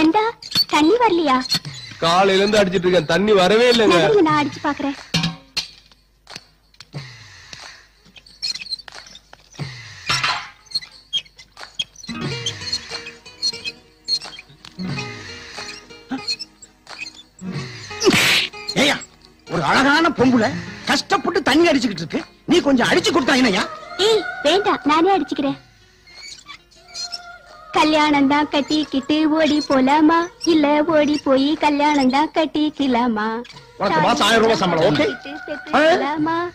எந்த தண்ணி வரலையா? காலையில இருந்து அடிச்சிட்டு இருக்கேன், தண்ணி வரவே இல்லைங்க. நான் அடிச்சு பாக்குறேன். ஏயா, ஒரு அழகான பொம்புல கஷ்டப்பட்டு தண்ணி அடிச்சுக்கிட்டு இருக்கு, நீ கொஞ்சம் அடிச்சு கொடுத்தா என்னையா? ஏய் வேண்டாம், நானே அடிச்சுக்கிறேன். கல்யாணம் தான் கட்டிக்கிட்டு ஓடி போலாமா, இல்ல ஓடி போய் கல்யாணம் தான் கட்டிக்கலாமா? உனக்கு மாசம் 1000 ரூபாய் சம்பளம், ஓகே?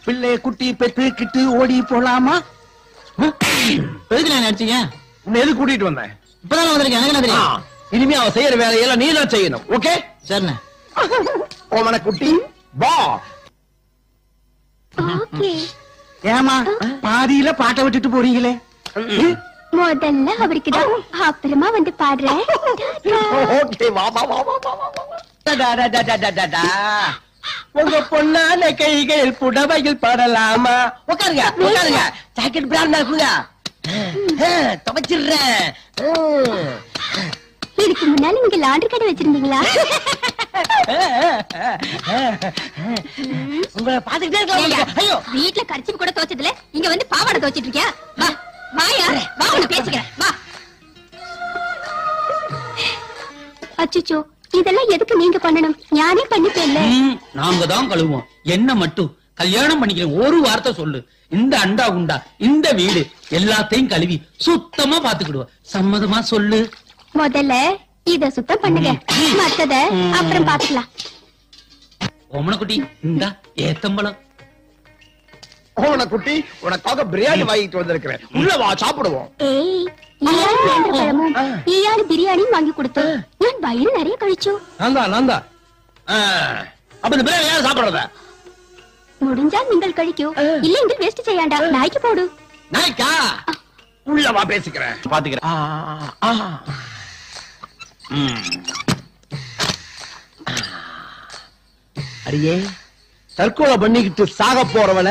பிள்ளை குட்டி பெத்து கிட்டு ஓடி போலாமா? எதுக்கு நான் அடிச்சீங்க? உன்னை எது கூட்டிட்டு வந்தேன்? இப்பதான் வந்திருக்கேன், எனக்கு என்ன தெரியும்? இனிமே அவன் செய்யற வேலையெல்லாம் நீ தான் செய்யணும், ஓகே? சரிண்ணே. ஓமன குட்டி வா. ஓகே. ஏமா பாதியில பாட்டை விட்டுட்டு போறீங்களே? முதல்ல அவருக்கு தான், அப்புறமா வந்து பாடுறேன். ஓகே, வா வா வா வா வா. உங்க பொண்ணான கைகள் புடவையில் படலாமா? உட்காருங்க உட்காருங்க. ஜாக்கெட் பிராண்டா இருக்குங்க, துவைச்சிடுறேன். இதுக்கு முன்னால நீங்க லாண்டரி கடை வச்சிருந்தீங்களா? உங்களை பாத்துக்கிட்டே இருக்கலாம். ஐயோ, வீட்டுல கர்ச்சீப் கூட துவைச்சதுல இங்க வந்து பாவாடை துவைச்சிட்டு இருக்கியா? வா வாயா, வா உன்னை பேசிக்கிறேன், வா. அச்சச்சோ, இதெல்லாம் எதுக்கு நீங்க பண்ணணும்? ஞானே பண்ணிப்பேன்ல. நாங்க தான் கழுவோம். என்ன மட்டும் கல்யாணம் பண்ணிக்கிறேன் ஒரு வார்த்தை சொல்லு, இந்த அண்டா குண்டா இந்த வீடு எல்லாத்தையும் கழுவி சுத்தமா பாத்துக்கிடுவோம். சம்மதமா சொல்லு. முதல்ல இத சுத்தம் பண்ணுங்க, மத்தத அப்புறம் பாத்துக்கலாம். ஓமனக்குட்டி இந்த ஏத்தம்பளம். ஓமன குட்டி, உனக்காக பிரியாணி வாங்கிட்டு வந்திருக்கிறேன், உள்ள வா சாப்பிடுவோம். ஏய், ஈயாடு நேந்திரப்பழமும் ஈயாடு பிரியாணியும் வாங்கி கொடுத்து நான் வயிறு நிறைய கழிச்சோம். நான் தான். அப்ப இந்த பிரியாணி யார் சாப்பிடுறத? முடிஞ்சா நீங்கள் கழிக்கும், இல்ல இங்க வேஸ்ட் செய்யாண்டா, நாய்க்கு போடு. நாய்க்கா? உள்ள வா பேசிக்கிறேன், பாத்துக்கிறேன். அடியே, தற்கொலை பண்ணிக்கிட்டு சாக போறவள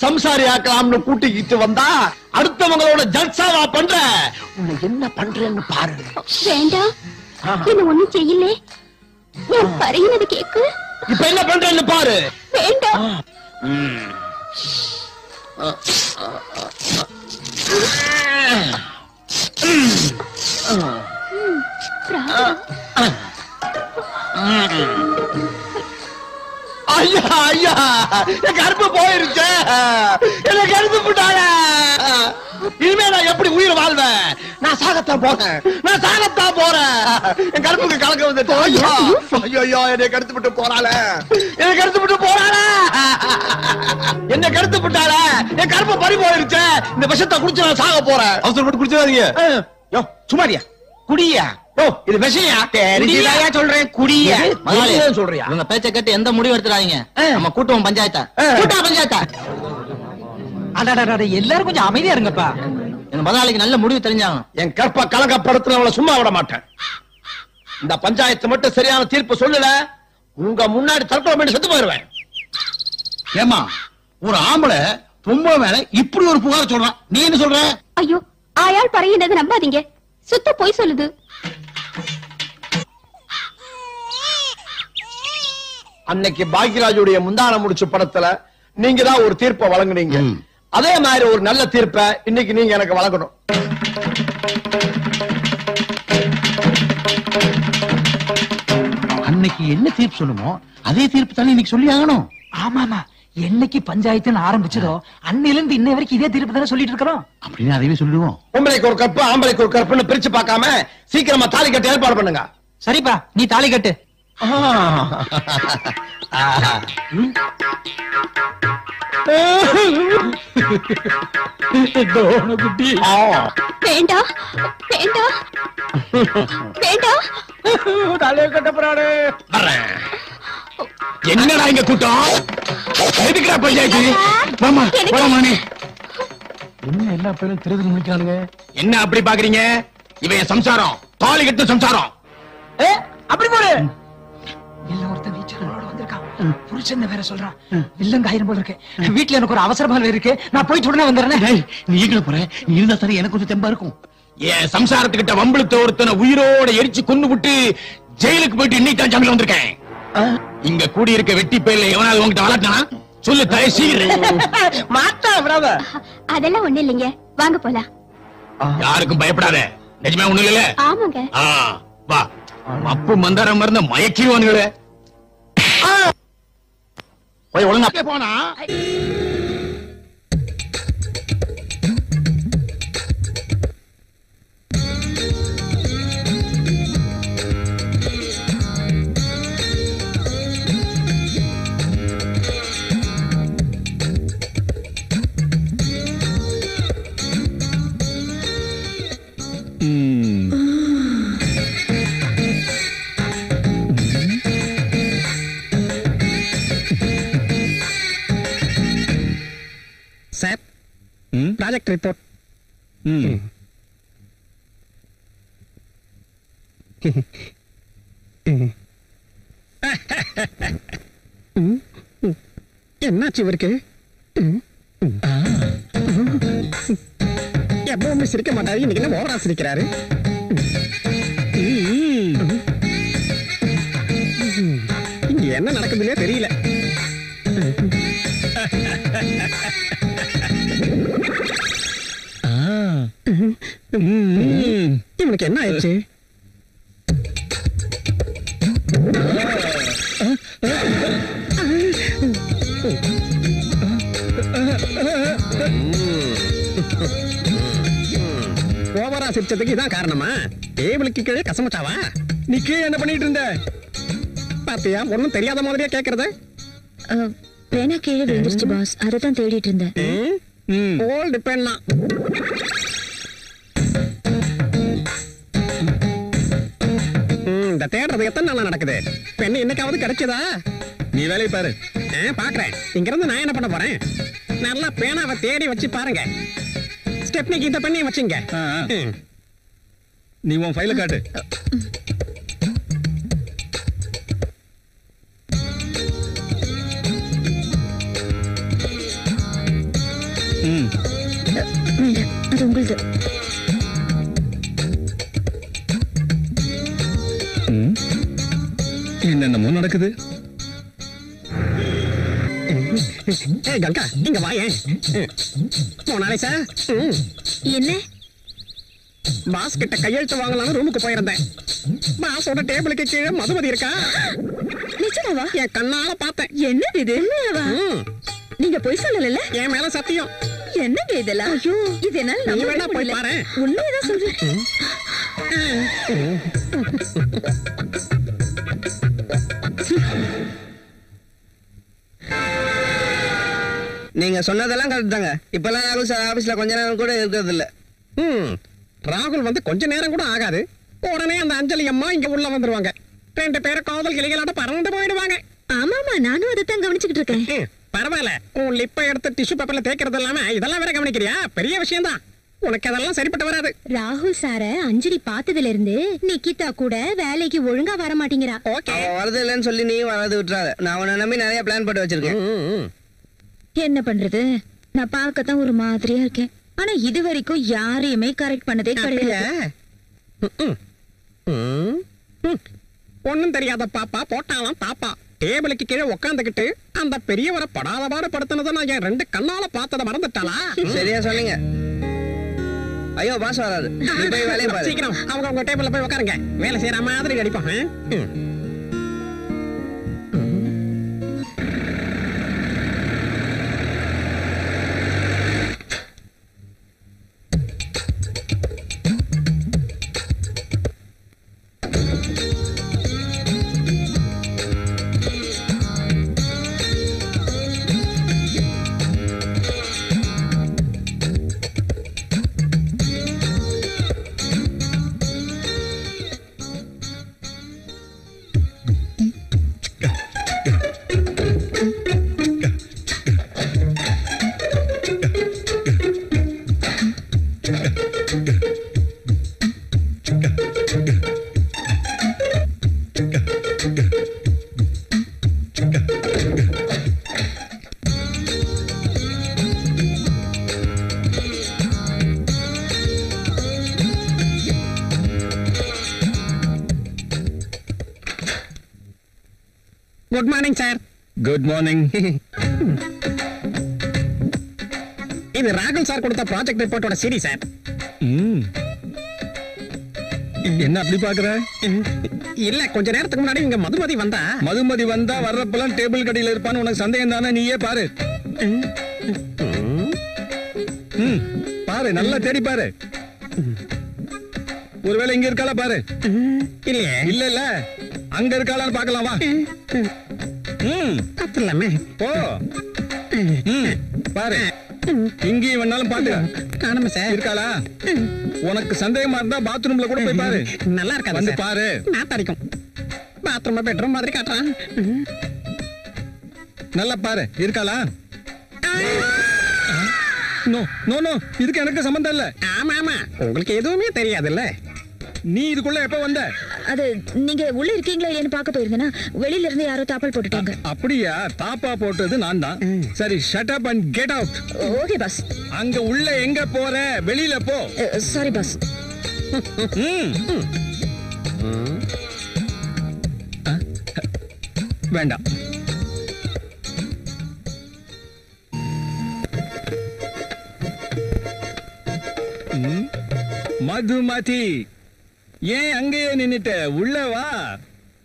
சம்சாரி ஆக்கலாம்னு கூட்டிக்கிட்டு வந்தா அடுத்தவங்களோட ஜல்சாவா பண்ற. உன்னை என்ன பண்றேன்னு பாரு. வேண்டாம், என்ன ஒண்ணும் செய்யல, நான் பறையினது கேக்கு. இப்ப என்ன பண்றேன்னு பாரு. வேண்டாம். ஐயா ஐயா, என் கருப்பு போயிருச்சு, என்ன கருத்து போட்டாங்க. இனிமே நான் எப்படி உயிர் வாழ்வேன்? நான் சாகத்தான் போறேன், நான் சாகத்தான் போறேன். என் கருப்புக்கு கலக்க வந்துட்டு. ஐயோ ஐயோ, என்னை கருத்து விட்டு போறாள, என்னை கருத்து விட்டு போறாள, என்ன கருத்து விட்டாள. என் கருப்பு பறி போயிருச்சு, இந்த விஷத்தை குடிச்சு நான் சாக போறேன். அவசரப்பட்டு குடிச்சிடாதீங்க. யோ சுமாரியா, குடியா? ஓ இது விஷயா? தெரிஞ்சுதாயா சொல்றேன், குடியா சொல்றியா? உங்க பேச்ச கேட்டு எந்த முடிவு எடுத்துறாதீங்க. நம்ம கூட்டுவோம் பஞ்சாயத்தா, கூட்டா பஞ்சாயத்தா. எல்லாரும் கொஞ்சம் அமைதியா இருங்கப்பா. எங்க முதலாளிக்கு நல்ல முடிவு தெரிஞ்சாங்க. என் கற்ப கலங்கப்படுத்துறவள சும்மா விட மாட்டேன். இந்த பஞ்சாயத்து மட்டும் சரியான தீர்ப்பு சொல்லல, உங்க முன்னாடி தற்கொலை பண்ணி செத்து போயிருவேன். ஏமா, ஒரு ஆம்பளை பொம்பளை மேல இப்படி ஒரு புகார் சொல்றான், நீ என்ன சொல்ற? ஐயோ, ஆயாள் பறையினது நம்பாதீங்க, சுத்த போய் சொல்லுது. அன்னைக்கு பாக்யராஜுடைய முந்தான முடிச்சு படத்துல நீங்க தான் ஒரு தீர்ப்பை வழங்குனீங்க, அதே மாதிரி ஒரு நல்ல தீர்ப்பை இன்னைக்கு நீங்க எனக்கு வழங்கணும். அன்னைக்கு என்ன தீர்ப்பு சொல்லுமோ அதே தீர்ப்பு தானே இன்னைக்கு சொல்லி ஆகணும். ஆமாமா, என்னைக்கு பஞ்சாயத்துன்னு ஆரம்பிச்சதோ அன்னையில இருந்து இன்னை வரைக்கும் இதே தீர்ப்பு தானே சொல்லிட்டு இருக்கிறோம். அப்படின்னு அதையே சொல்லுவோம். பொம்பளைக்கு ஒரு கற்பு ஆம்பளைக்கு ஒரு கற்புன்னு பிரிச்சு பார்க்காம சீக்கிரமா தாலி கட்ட ஏற்பாடு பண்ணுங்க. சரிப்பா, நீ தாலி கட்டு. வேண்டாம் வேண்டாம் வேண்டாம். தலையை கட்ட போறாரு. என்னடா இங்க கூட்டம்? எதுக்குடா பஞ்சாயத்து? என்ன எல்லா பேரும் திருதி முடிக்கிறானுங்க? என்ன அப்படி பாக்குறீங்க? இவன் சம்சாரம், தாலி கட்டு சம்சாரம். அப்படி போடு. எல்லாம் ஒருத்தன் வீச்சரோட வந்திருக்கான், புருஷன் வேற சொல்றான். வில்லங்க ஆயிரம் போல இருக்கு. வீட்டுல எனக்கு ஒரு அவசரமா இருக்கு, நான் போயிட்டு உடனே வந்துடுறேன். நீ எங்க போற? நீ இருந்தா சரி, எனக்கு கொஞ்சம் தெம்பா இருக்கும். என் சம்சாரத்துக்கிட்ட வம்பிழுத்த ஒருத்தனை உயிரோட எரிச்சு கொண்டு விட்டு ஜெயிலுக்கு போயிட்டு இன்னைக்கு தான் ஜாமீன் வந்திருக்கேன். இங்க கூடி இருக்க வெட்டி பேர்ல எவனாவது உங்ககிட்ட வளர்த்தானா சொல்லு தலை சீக்கிரம். மாட்டா பிரதர். அதெல்லாம் ஒண்ணு இல்லைங்க, வாங்க போலாம். யாருக்கும் பயப்படாத, நிஜமே ஒண்ணு இல்ல. ஆமாங்க. வா, அப்பு மந்தாரம் மருந்த மயக்கிடுவானுங்களே. போய் ஒழுங்கா போனா. Sir, project report. என்னாச்சு இவருக்கு? எப்பவுமே சிரிக்க மாட்டாரு, இன்னைக்கு என்ன ஓவரா சிரிக்கிறாரு? இங்க என்ன நடக்குதுன்னே தெரியல. இவனுக்கு என்ன ஆயிடுச்சு? ஓவரா சிரிச்சதுக்கு இதான் காரணமா? டேபிளுக்கு கீழே கசமச்சாவா? நீ கீழே என்ன பண்ணிட்டு இருந்த? பாத்தியா, ஒண்ணும் தெரியாத மாதிரியா கேக்குறது? பேனா கீழே விழுந்துருச்சு பாஸ், அதான் தேடிட்டு இருந்தேன். ஓல்டு பெண்ணா. இந்த தேடுறது எத்தனை நாளா நடக்குது? பெண்ணு என்னைக்காவது கிடைச்சதா? நீ வேலையை பாரு. பாக்குறேன். இங்க இருந்து நான் என்ன பண்ண போறேன்? நல்லா பேனாவை தேடி வச்சு பாருங்க. ஸ்டெப்னிக்கு இந்த பெண்ணையும் வச்சுங்க. நீ உன் ஃபைல காட்டு. அது உங்களுது. என்னென்னமோ நடக்குது. கங்கா, இங்க வாயேன். போனாலே சார். என்ன? பாஸ் கிட்ட கையெழுத்து வாங்கலாம்னு ரூமுக்கு போயிருந்தேன். பாஸோட டேபிளுக்கு கீழே மதுமதி இருக்கா? நிஜமாவா? என் கண்ணால பார்த்தேன். என்னது இது? நீங்க போய் சொல்லல? என் மேல சத்தியம். என்னங்க இதெல்லாம்? ஐயோ, இது என்னால நீ வேணா போய் பாரு. உண்மையதான் சொல்றேன். நீங்க சொன்னதெல்லாம் கரெக்ட் தாங்க. இப்பெல்லாம் ராகுல் சார் ஆபீஸ்ல கொஞ்ச நேரம் கூட இருக்கிறது இல்ல. ராகுல் வந்து கொஞ்ச நேரம் கூட ஆகாது, உடனே அந்த அஞ்சலி அம்மா இங்க உள்ள வந்துருவாங்க. 2 பேரும் காதல் கிளிகளாட்ட பறந்து போயிடுவாங்க. ஆமாமா, நானும் அதைத்தான் கவனிச்சுக்கிட்டு இருக்கேன். பரவாயில்ல, உன் லிப்பை எடுத்து டிஷ்யூ பேப்பர்ல தேய்க்கிறது இல்லாம இதெல்லாம் வேற கவனிக்கிறியா? பெரிய விஷயம் தான். உனக்கு அதெல்லாம் சரிப்பட்டு வராது. ராகுல் சார அஞ்சலி பார்த்ததுல இருந்து நிக்கிதா கூட வேலைக்கு ஒழுங்கா வர மாட்டேங்கிறா. ஓகே, வரது இல்லைன்னு சொல்லி நீ வராது விட்டுறாத. நான் உன்னை நம்பி நிறைய பிளான் போட்டு வச்சிருக்கேன். என்ன பண்றது? நான் பார்க்கத்தான் ஒரு மாதிரியா இருக்கேன். ஆனா இது வரைக்கும் யாரையுமே கரெக்ட் பண்ணதே கிடையாது. ஒண்ணும் தெரியாத பாப்பா போட்டாலாம் தாப்பா. டேபிளுக்கு கீழே உட்காந்துக்கிட்டு அந்த பெரியவரை படாத பாடு படுத்தினதை நான் என் 2 கண்ணால பார்த்ததை மறந்துட்டாளா? சரியா சொன்னீங்க. ஐயோ பாஸ் வராது, நீ போய் வேலையை பாரு. சீக்கிரம் அவங்க உங்க டேபிள்ல போய் உட்காருங்க. வேலை செய்யற மாதிரி நடிப்பாங்க. Good morning sir. Good morning. இது ராகுல் சார் கொடுத்த ப்ராஜெக்ட் ரிப்போர்ட்டோட சீரி சார். என்ன அப்படி பாக்குற? இல்ல கொஞ்ச நேரத்துக்கு முன்னாடி இங்க மதுமதி வந்தா வர்றப்பெல்லாம் டேபிள் கடையில இருப்பான்னு உனக்கு சந்தேகம் தானே? நீயே பாரு. பாரு, நல்லா தேடி பாரு. ஒருவேளை இங்க இருக்காளா பாரு. இல்லையே. இல்ல அங்க இருக்காளான்னு பாக்கலாம் வா. தப்பு இல்லாம போ. பாரு, இங்கேயும் வேணாலும் பாத்து காணுமே சார். இருக்காளா? உனக்கு சந்தேகமா இருந்தா பாத்ரூம்ல கூட போய் பாரு. நல்லா இருக்கா? வந்து பாரு. நான் அடிக்கும். பாத்ரூம் பெட்ரூம் மாதிரி காட்டுறான். நல்லா பாரு, இருக்காளா? நோ நோ நோ, இதுக்கு எனக்கு சம்பந்தம் இல்ல. ஆமா ஆமா, உங்களுக்கு எதுவுமே தெரியாதுல்ல. நீ இதுக்குள்ள எப்ப வந்த? அது நீங்க உள்ள இருக்கீங்களா இல்லையான்னு பார்க்க போயிருந்தேனா வெளியில இருந்து யாரோ தாப்பால் போட்டுட்டாங்க. அப்படியா? தாப்பா போட்டது நான் தான். சரி, shut up and get out. Okay boss. அங்க உள்ள எங்க போற? வெளியில போ. Sorry boss. வேண்டாம். மதுமதி, ஏன் அங்கேயே நின்னுட்ட? உள்ள வா.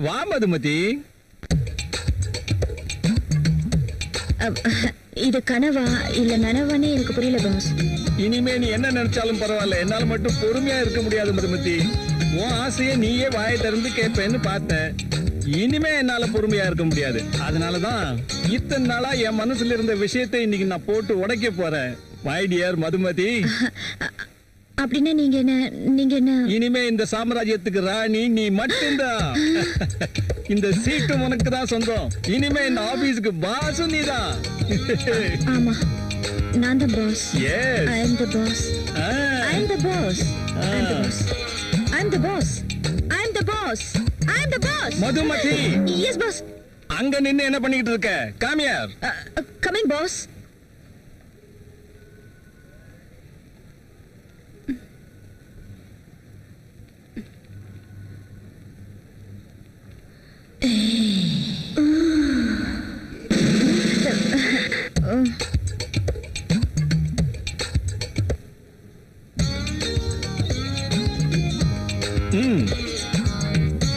வா மதுமதி. இது கனவா இல்ல நனவானே எனக்கு புரியல பாஸ். இனிமே நீ என்ன நினைச்சாலும் பரவாயில்ல, என்னால மட்டும் பொறுமையா இருக்க முடியாது மதுமதி. உன் ஆசையை நீயே வாயை திறந்து கேட்பேன்னு பார்த்தேன். இனிமே என்னால பொறுமையா இருக்க முடியாது. அதனாலதான் இத்தனை நாளா என் மனசுல இருந்த விஷயத்தை இன்னைக்கு நான் போட்டு உடைக்க போறேன். My dear Madhumathi. அப்படின்னா நீங்க என்ன? இனிமே இந்த சாம்ராஜ்யத்துக்கு ராணி நீ மட்டும்தான். இந்த சீட்டு உனக்கு தான் சொந்தம். இனிமே இந்த ஆபீஸ்க்கு பாஸும் நீதான். ஆமா, நான் தான் pass. Yes. I am the boss. I am the boss. I am the boss. I am the boss. I am the boss. I am the boss. Madhumathi. Yes boss. அங்க நின்னு என்ன பண்ணிட்டு இருக்க? Come here. Coming boss.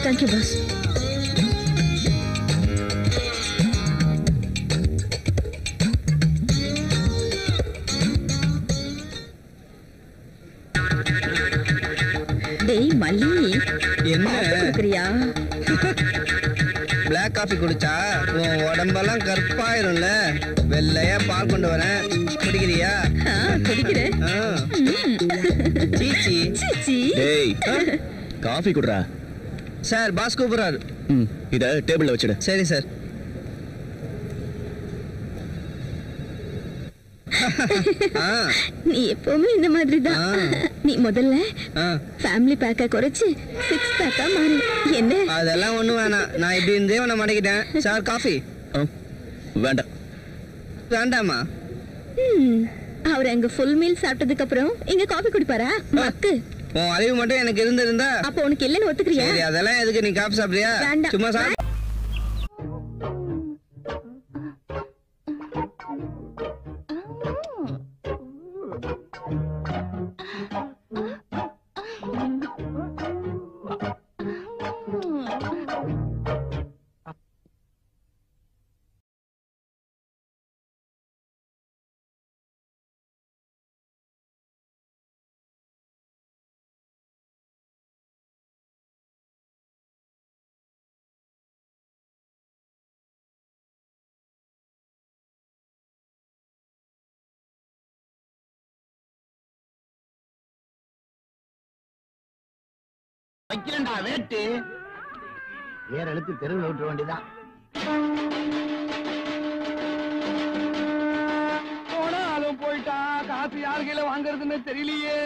Thank you boss. டேய் மல்லி, என்ன குடிக்கிறியா? Black coffee குடிச்சா உன் உடம்பெல்லாம் கருப்பாயிரும்ல. வெள்ளையா பால் கொண்டு வரேன், குடிக்கிறியா? குடிக்கிறேன். சீச்சி சீச்சி. டேய், காஃபி குடுறா. சார், பாஸ் கூப்பிடுறாரு. இத டேபிள்ல வச்சிடு. சரி சார். நீ எப்பவுமே இந்த மாதிரி தான். நீ முதல்ல ஃபேமிலி பேக்க குறைச்சு 6 பேக்கா மாறு. என்ன? அதெல்லாம் ஒண்ணும் வேணாம், நான் இப்படி இருந்தே உன்னை மடக்கிட்டேன். Sir, coffee? வேண்டாம். வேண்டாமா? அவர் அங்க ஃபுல் மீல் சாப்பிட்டதுக்கு அப்புறம் இங்க காபி குடிப்பாரா? மக்கு. உன் அறிவு மட்டும் எனக்கு இருந்திருந்தா. அப்ப உனக்கு இல்லன்னு ஒத்துக்கிறியா? சரி, அதெல்லாம் எதுக்கு? நீ காஃபி சாப்பிடுறியா? சும்மா சாப்பிடு. வைக்கிறேன்டா வேட்டு. வேற எழுத்து தெருவில் விட்டுற வேண்டியதான். போனாலும் போயிட்டா, காசு யார் கையில வாங்குறதுன்னு தெரியலையே.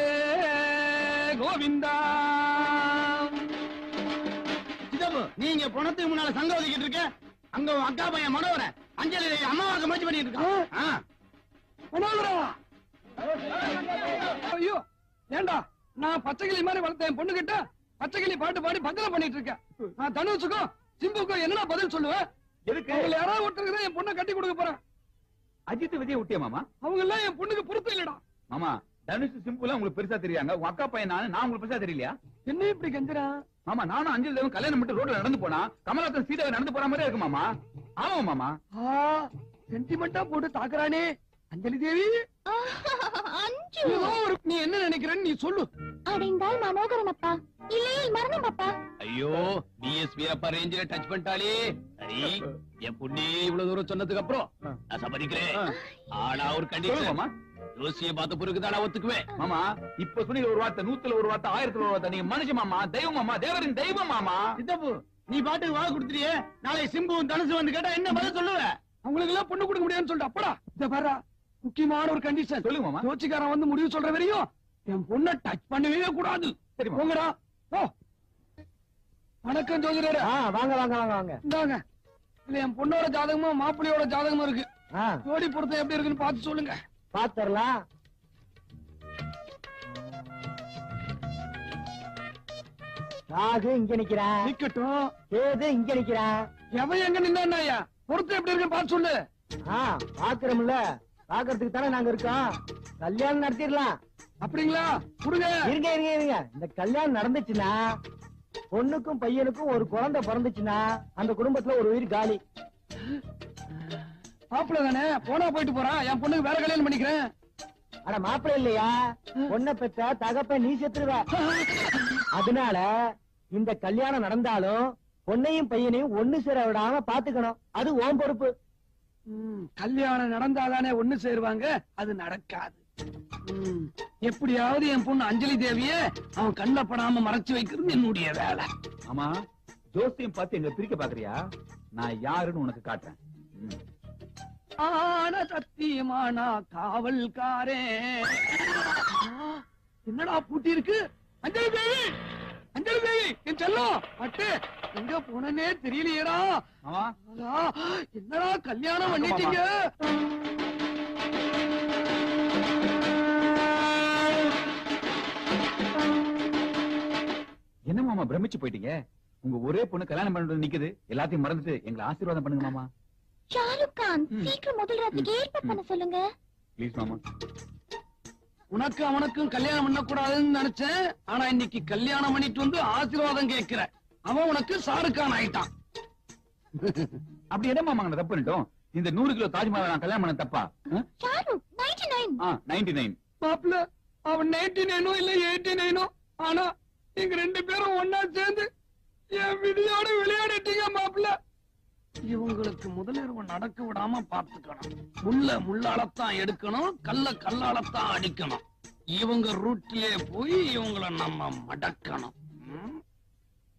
கோவிந்தா, சிதம்பு, நீங்க பணத்துக்கு முன்னால சங்கம் ஒதுக்கிட்டு இருக்க. அங்க அக்கா பையன் மனோவர அஞ்சலி அம்மாவுக்கு முயற்சி பண்ணிட்டு இருக்கான். ஐயோ, ஏண்டா நான் பச்சைக்கிளி மாதிரி வளர்த்த என் பொண்ணு கிட்ட பச்சைக்கிளி பாட்டு பாடி பக்கல பண்ணிட்டு இருக்கேன். நான் தனுஷுக்கும் சிம்புக்கும் என்ன பதில் சொல்லுவேன்? எதுக்கு அவங்கள யாராவது ஒருத்தருக்கு தான் என் பொண்ணை கட்டி கொடுக்க போறேன். அஜித் விஜய் விட்டியா மாமா? அவங்க எல்லாம் என் பொண்ணுக்கு பொறுத்து இல்லடா. மாமா தனுஷ் சிம்பிளா உங்களுக்கு பெருசா தெரியாங்க. உங்க அக்கா பையன் நான் உங்களுக்கு பெருசா தெரியலையா? என்ன இப்படி கெஞ்சரா? மாமா நானும் அஞ்சலி தேவன் கல்யாணம் மட்டும் ரோட்ல நடந்து போனா கமலாசன் சீதாவை நடந்து போற மாதிரி இருக்கு மாமா. ஆமா மாமா. சென்டிமெண்டா போட்டு தாக்குறானே அஞ்சலி தேவி. அஞ்சு நீ என்ன நினைக்கிறன்னு நீ சொல்லு. அடைந்தால் மனோகரன் அப்பா, இல்லையே மரணம் அப்பா. ஐயோ டிஎஸ்பி அப்பா ரேஞ்சில டச் பண்ணிட்டாலே. சரி என் பொண்ணே இவ்வளவு தூரம் சொன்னதுக்கு அப்புறம் நான் சம்மதிக்கிறேன். ஆனா ஒரு கண்டிஷன் மாமா. யோசிய பார்த்த பிறகு தான் ஒத்துக்குவேன் மாமா. இப்ப சொன்னீங்க ஒரு வார்த்தை, 100ல ஒரு வார்த்தை, 1000ல ஒரு வார்த்தை. நீங்க மனுஷன் மாமா, தெய்வம் மாமா, தேவரின் தெய்வம் மாமா. சித்தப்பு நீ பாட்டுக்கு வாழ கொடுத்துறியே, நாளை சிம்புவும் தனுசு வந்து கேட்டா என்ன பதில் சொல்லுவ? அவங்களுக்கு எல்லாம் பொண்ணு கொடுக்க முடியாதுன்னு சொல்லிட்டு அப்படா இந்த பாரு முக்கியமான ஒரு கண்டிஷன் சொல்லுங்க மாமா. யோசிக்காரன் வந்து முடிவு சொல்ற வரையும் என் பொண்ணை டச் பண்ணவே கூடாது. சரி போங்கடா போ. வணக்கம் ஜோதிடரே. வாங்க வாங்க வாங்க வாங்க. இந்தாங்க இல்ல என் பொண்ணோட ஜாதகமும் மாப்பிள்ளையோட ஜாதகமும் இருக்கு. ஜோடி பொருத்தம் எப்படி இருக்குன்னு பார்த்து சொல்லுங்க. பாத்துறலாம். ராகு இங்க நிக்கிறான், நிக்கட்டும். கேது இங்க நிக்கிறான். எவன் எங்க நின்னா பொருத்தம் எப்படி இருக்குன்னு பார்த்து சொல்லு. பாக்குறோம்ல, பாக்குறதுக்கு தானே நாங்க இருக்கோம். கல்யாணம் நடத்திடலாம். அப்படிங்களா? கொடுங்க. இருங்க இருங்க இருங்க. இந்த கல்யாணம் நடந்துச்சுன்னா, பொண்ணுக்கும் பையனுக்கும் ஒரு குழந்தை பிறந்துச்சுன்னா அந்த குடும்பத்துல ஒரு உயிர் காலி. மாப்பிள்ள தானே போனா போயிட்டு போறான். என் பொண்ணுக்கு வேற கல்யாணம் பண்ணிக்கிறேன். ஆனா மாப்பிள்ள இல்லையா? பொண்ணை பெற்ற தகப்ப நீ செத்துருவ. அதனால இந்த கல்யாணம் நடந்தாலும் பொண்ணையும் பையனையும் ஒண்ணு சேர விடாம பாத்துக்கணும். அது உன் பொறுப்பு. கல்யாணம் நடந்தாதானே ஒண்ணு சேருவாங்க. அது நடக்காது. எப்படியாவது என் பொண்ணு அஞ்சலி தேவிய அவன் கண்ணுல படாம மறைச்சு வைக்கிறது என்னுடைய வேலை. ஆமா ஜோசியம் பார்த்து எங்க பிரிக்க பாக்குறியா? நான் யாருன்னு உனக்கு காட்டுறேன். ஆன சத்தியமானா காவல்காரே. என்னடா பூட்டி இருக்கு? அஞ்சலி தேவி, அஞ்சலி தேவி என் செல்லம் பட்டு எங்க போனே தெரியலையேடா. என்னடா கல்யாணம் பண்ணிட்டீங்க? என்ன மாமா பிரமிச்சு போயிட்டீங்க? உங்க ஒரே பொண்ணு கல்யாணம் பண்ணிட்டு நிக்குது. எல்லாத்தையும் மறந்துட்டு எங்களை ஆசீர்வாதம் பண்ணுங்க மாமா. ஷாருக் கான் சீக்கிரம் முதல் ராத்திரிக்கு ஏற்பாடு பண்ண சொல்லுங்க. ப்ளீஸ் மாமா. உனக்கு அவனுக்கும் கல்யாணம் பண்ண கூடாதுன்னு நினைச்சேன். ஆனா இன்னைக்கு கல்யாணம் பண்ணிட்டு வந்து ஆசீர்வாதம் கேட்கிற. அவன் உனக்கு ஷாருக் கான் ஆயிட்டான். அப்படி என்ன மாமா தப்பு பண்ணிட்டோம்? இந்த 100 கிலோ தாஜ்மஹால் நான் கல்யாணம் பண்ண தப்பா? ஷாருக் 99. 99. மாப்பிள்ள அவன் 99 இல்ல 89. ஆனா எங்க 2 பேரும் ஒன்னா சேர்ந்து என் விதியோட விளையாடிட்டீங்க மாப்பிள்ள. இவங்களுக்கு முதலிரவு நடக்க விடாம பாத்துக்கணும். முள்ள முள்ளாலத்தான் எடுக்கணும், கல்ல கல்லாலத்தான் அடிக்கணும். இவங்க ரூட்லயே போய் இவங்களை நம்ம மடக்கணும்.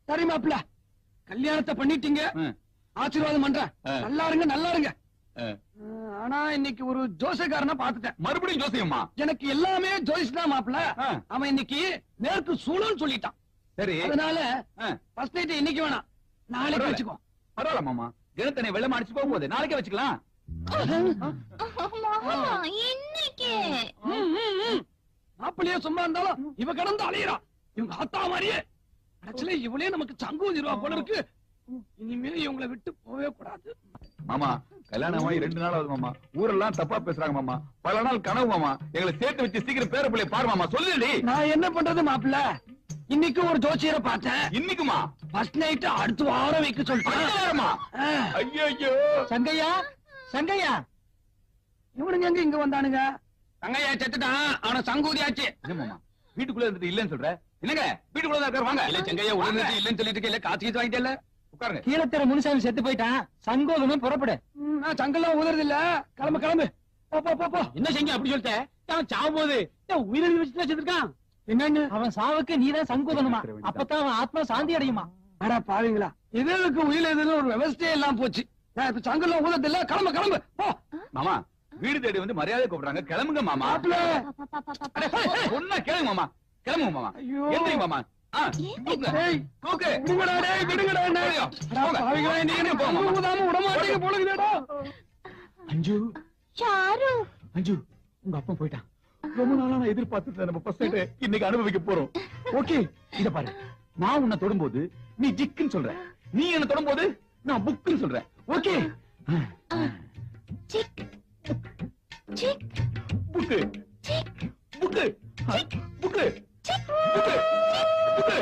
சரி மாப்பிள்ள கல்யாணத்தை பண்ணிட்டீங்க. ஆசீர்வாதம் பண்றேன். நல்லா இருங்க நல்லா இருங்க. ஆனா இன்னைக்கு ஒரு ஜோசியக்காரனை பாத்துட்டேன். மறுபடியும் ஜோசியம்மா? எனக்கு எல்லாமே ஜோசியம் தான் மாப்பிள்ள. அவன் இன்னைக்கு மேற்கு சூழல் சொல்லிட்டான். சரி அதனால ஃபர்ஸ்ட் நைட் இன்னைக்கு வேணாம், நாளைக்கு வச்சுக்கோ. பரவாயில்ல மாமா, தினத்தனை வெள்ளம் அடிச்சு போகும்போது நாளைக்கே வச்சுக்கலாம். இன்னைக்கு மாப்பிள்ளையே சும்மா இருந்தாலும் இவ கடந்து அலையிறா. இவங்க ஆத்தா மாதிரியே கடைசியில இவளே நமக்கு சங்கூதிருவா போல இருக்கு. இனிமே இவங்களை விட்டு போவே கூடாது. மாமா கல்யாணமாயி 2 நாள் ஆகுது மாமா. ஊரெல்லாம் தப்பா பேசுறாங்க மாமா. பல நாள் கனவு மாமா. எங்களை சேர்த்து வச்சு சீக்கிரம் பேர பிள்ளை பாரு மாமா. சொல்லுடி. நான் என்ன பண்றது மாப்பிள்ள? இன்னைக்கு ஒரு ஜோசியரை பார்த்தேன். இன்னைக்குமா? ஃபர்ஸ்ட் நைட் அடுத்த வாரம் வைக்க சொல்லிட்டேன். ஐயோ சங்கையா, சங்கையா இவனுங்க எங்க இங்க வந்தானுங்க? சங்கையா செத்துட்டான். அவன சங்கூதி ஆச்சு. மாமா வீட்டுக்குள்ள இருந்துட்டு இல்லன்னு சொல்ற? என்னங்க வீட்டுக்குள்ள தான் இருக்காரு. வாங்க. இல்ல சங்கையா உடனே இல்லன்னு சொல்லிட்டு இருக்கல. காசு வாங்கிட்டே உட்காருங்க. கீழத்தர முனுசாமி செத்து போயிட்டான். சங்கோதமே புறப்படு. நான் சங்கெல்லாம் ஊதுறது இல்ல. கிளம்பு கிளம்பு. போ. என்ன செஞ்ச அப்படி சொல்லிட்ட? அவன் சாவும்போது உயிரிழந்து வச்சுட்டு வச்சிருக்கான். என்னன்னு? அவன் சாவுக்கு நீதான் சங்கோதனமா? அப்பதான் அவன் ஆத்மா சாந்தி அடையுமா? அட பாவீங்களா, இதற்கு உயிர் எதுன்னு ஒரு விவசாயம் எல்லாம் போச்சு. நான் இப்ப சங்கெல்லாம் ஊதுறது இல்ல. கிளம்பு கிளம்பு போ. மாமா வீடு தேடி வந்து மரியாதை கூப்பிடுறாங்க. கிளம்புங்க மாமா. ஒன்னா கேளுங்க மாமா. கிளம்புங்க மாமா. எந்திரி மாமா. அஞ்சு அஞ்சு உங்க அப்பா போயிட்டான். ரொம்ப நாளா நான் எதிர்பார்த்துட்டு நம்ம ஃபர்ஸ்ட் நைட் இன்னைக்கு அனுபவிக்க போறோம். ஓகே இத பாரு, நான் உன்னை தொடும்போது நீ ஜிக்குன்னு சொல்ற. நீ என்ன தொடும்போது நான் புக்குன்னு சொல்றேன். ஓகே? சிக் சிக் புக்கு சிக் புக்கு புக்கு புக்கு புக்கு.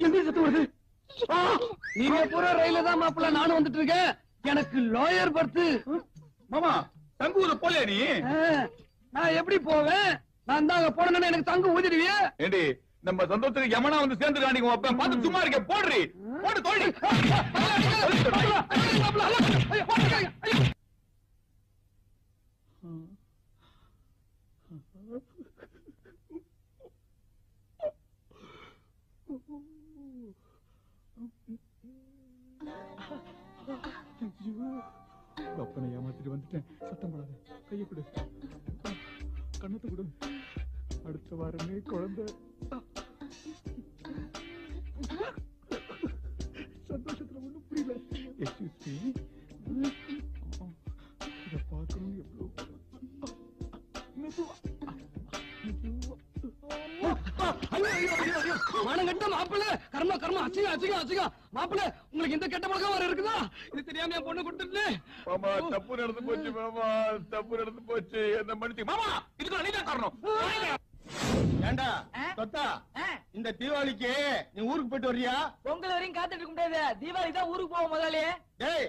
எங்க சத்தம் வருது? நீங்க பூரா ரயில தான் மாப்பிள்ள நானும் வந்துட்டு இருக்கேன். எனக்கு லாயர் பர்த். மாமா தங்குவது போல நீ? நான் எப்படி போவேன்? நான் தான் அங்க போனேன்னு எனக்கு தங்கு ஊதிடுவிய? ஏண்டி நம்ம சந்தோஷத்துக்கு யமனா வந்து சேர்ந்துருக்கா? நீங்க அப்ப பார்த்து சும்மா இருக்க. போடுறி போடு தோழி. அப்பனை ஏமாத்திட்டு வந்துட்டேன். சத்தம் போடாத. கையை கொடு, கண்ணத்தை கொடு. அடுத்த வாரமே குழந்தை. சந்தோஷத்துல ஒண்ணும் புரியல. Excuse me. இத பார்க்கணும். எவ்வளவு மானங்கட்ட மாப்பிள்ள. கர்மா கர்மா. அசிங்க அசிங்க அசிங்க. மாப்பிள்ள உங்களுக்கு இந்த கெட்ட பழக்கம் வர இருக்குதா? இது தெரியாம என் பொண்ணு கொடுத்துட்டு. மாமா தப்பு நடந்து போச்சு. மாமா தப்பு நடந்து போச்சு. என்ன மன்னிச்சு. மாமா இதுக்கு நீதான் காரணம். ஏண்டா தொத்தா, இந்த தீபாவளிக்கு நீ ஊருக்கு போயிட்டு வர்றியா? பொங்கல் வரையும் காத்துட்டு இருக்க முடியாது. தீபாவளி தான் ஊருக்கு போவோம் முதலே. டேய்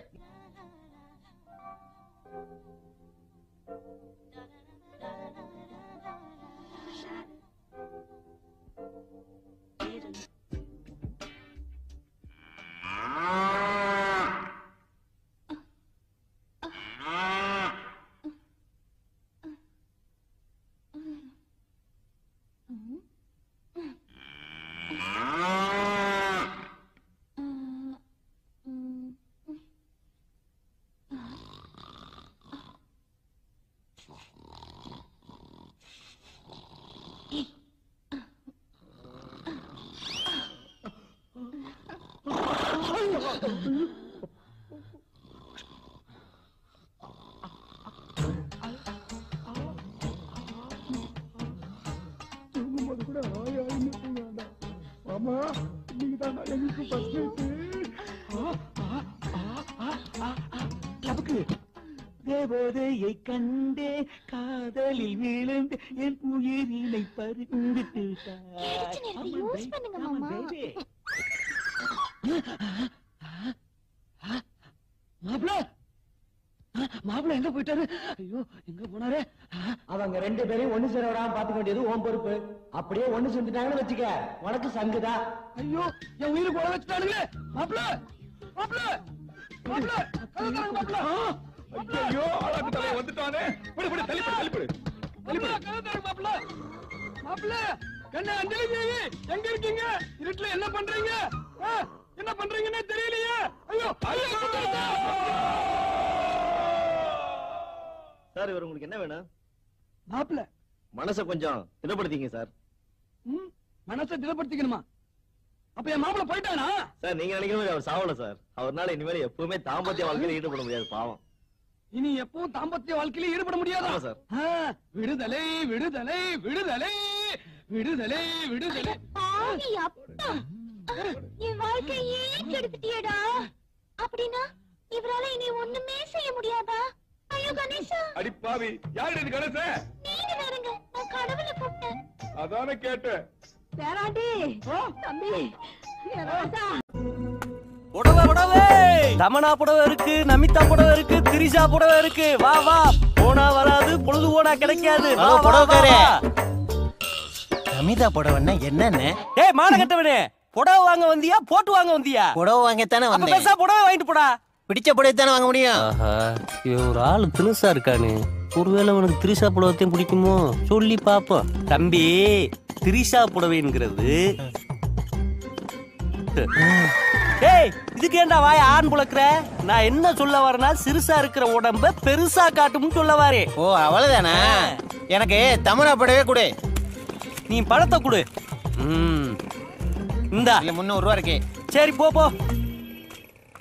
தேவதையை கண்டே காதலில் விழுந்து என் உயிரினை பறிந்து யூஸ் பண்ணுங்க மாமா. மாப்பிள்ள மாப்பிள்ள எங்க போயிட்டாரு? ஐயோ எங்க போனாரு? அவங்க ரெண்டு பேரையும் ஒண்ணு சேர விடாம பாத்துக்க வேண்டியது உன் பொறுப்பு. அப்படியே ஒண்ணு சேர்ந்துட்டாங்கன்னு வச்சுக்க, உனக்கு சங்குதா. ஐயோ என் உயிரை போட வச்சுட்டானுங்களே. மாப்பிள்ள மாப்பிள்ள மாப்பிள்ள கதறாங்க மாப்பிள்ள. ஐயோ ஆளாக்கு தலை வந்துட்டானே. போடு போடு தள்ளிப்படு தள்ளிப்படு மாப்பிள்ள கதறாங்க மாப்பிள்ள. மாப்பிள்ள கண்ணே அஞ்சலி தேவி எங்க இருக்கீங்க? இருட்டுல என்ன பண்றீங்க? என்ன பண்றீங்கன்னே தெரியலையே. ஐயோ ஐயோ சார் இவர் உங்களுக்கு என்ன வேணும்? மாப்பிள்ள மனசை கொஞ்சம் திடப்படுத்திங்க சார். மனசை திடப்படுத்திக்கணுமா? அப்ப என் மாப்பிள்ள போயிட்டானா? சார் நீங்க நினைக்கிற மாதிரி அவர் சாவல சார். அவர்னால இனிமேல் எப்பவுமே தாம்பத்திய வாழ்க்கையில ஈடுபட முடியாது. பாவம். இனி எப்பவும் தாம்பத்திய வாழ்க்கையில ஈடுபட முடியாதா? சார் விடுதலை விடுதலை விடுதலை விடுதலை விடுதலை. ஆவி அப்பா, என் வாழ்க்கையே கெடுத்துட்டியடா. அப்படின்னா இவரால இனி ஒண்ணுமே செய்ய முடியாதா? ஐயோ கணேசா. அடி பாவி, யாரு இது கணேச? நீங்க வேறங்க, நான் கடவுளை கூப்பிட்டேன். அதானே கேட்டேன். பேராண்டி தம்பி ராசா. புடவை புடவை தமனா புடவை இருக்கு, நமிதா புடவை இருக்கு, திரிஷா புடவை இருக்கு. வா வா, போனா வராது, பொழுது போனா கிடைக்காது. புடவைக்காரே, நமிதா புடவைன்னா என்னன்னு? டேய் மான கட்டவனே, புடவை வாங்க வந்தியா போட்டு வாங்க வந்தியா? புடவை வாங்கத்தானே வந்தேன். பேசா புடவை வாங்கிட்டு போடா. பிடிச்ச புடவை தானே வாங்க முடியும். ஆஹா, இவன் ஒரு ஆளு தினுசா இருக்கானு. ஒருவேளை உனக்கு திரிஷா புடவைத்தையும் பிடிக்குமோ சொல்லி பாப்போம். தம்பி, திரிஷா புடவைங்கிறது டேய் இதுக்கு ஏண்டா வாய் ஆண் புலக்குற? நான் என்ன சொல்ல வரேன்னா, சிறுசா இருக்கிற உடம்ப பெருசா காட்டும்னு சொல்ல வாரே. ஓ அவ்வளவுதானா? எனக்கு தமிழா புடவே கொடு. நீ பழத்தை கொடு. இந்தா 300 ரூபா இருக்கு. சரி போ போ.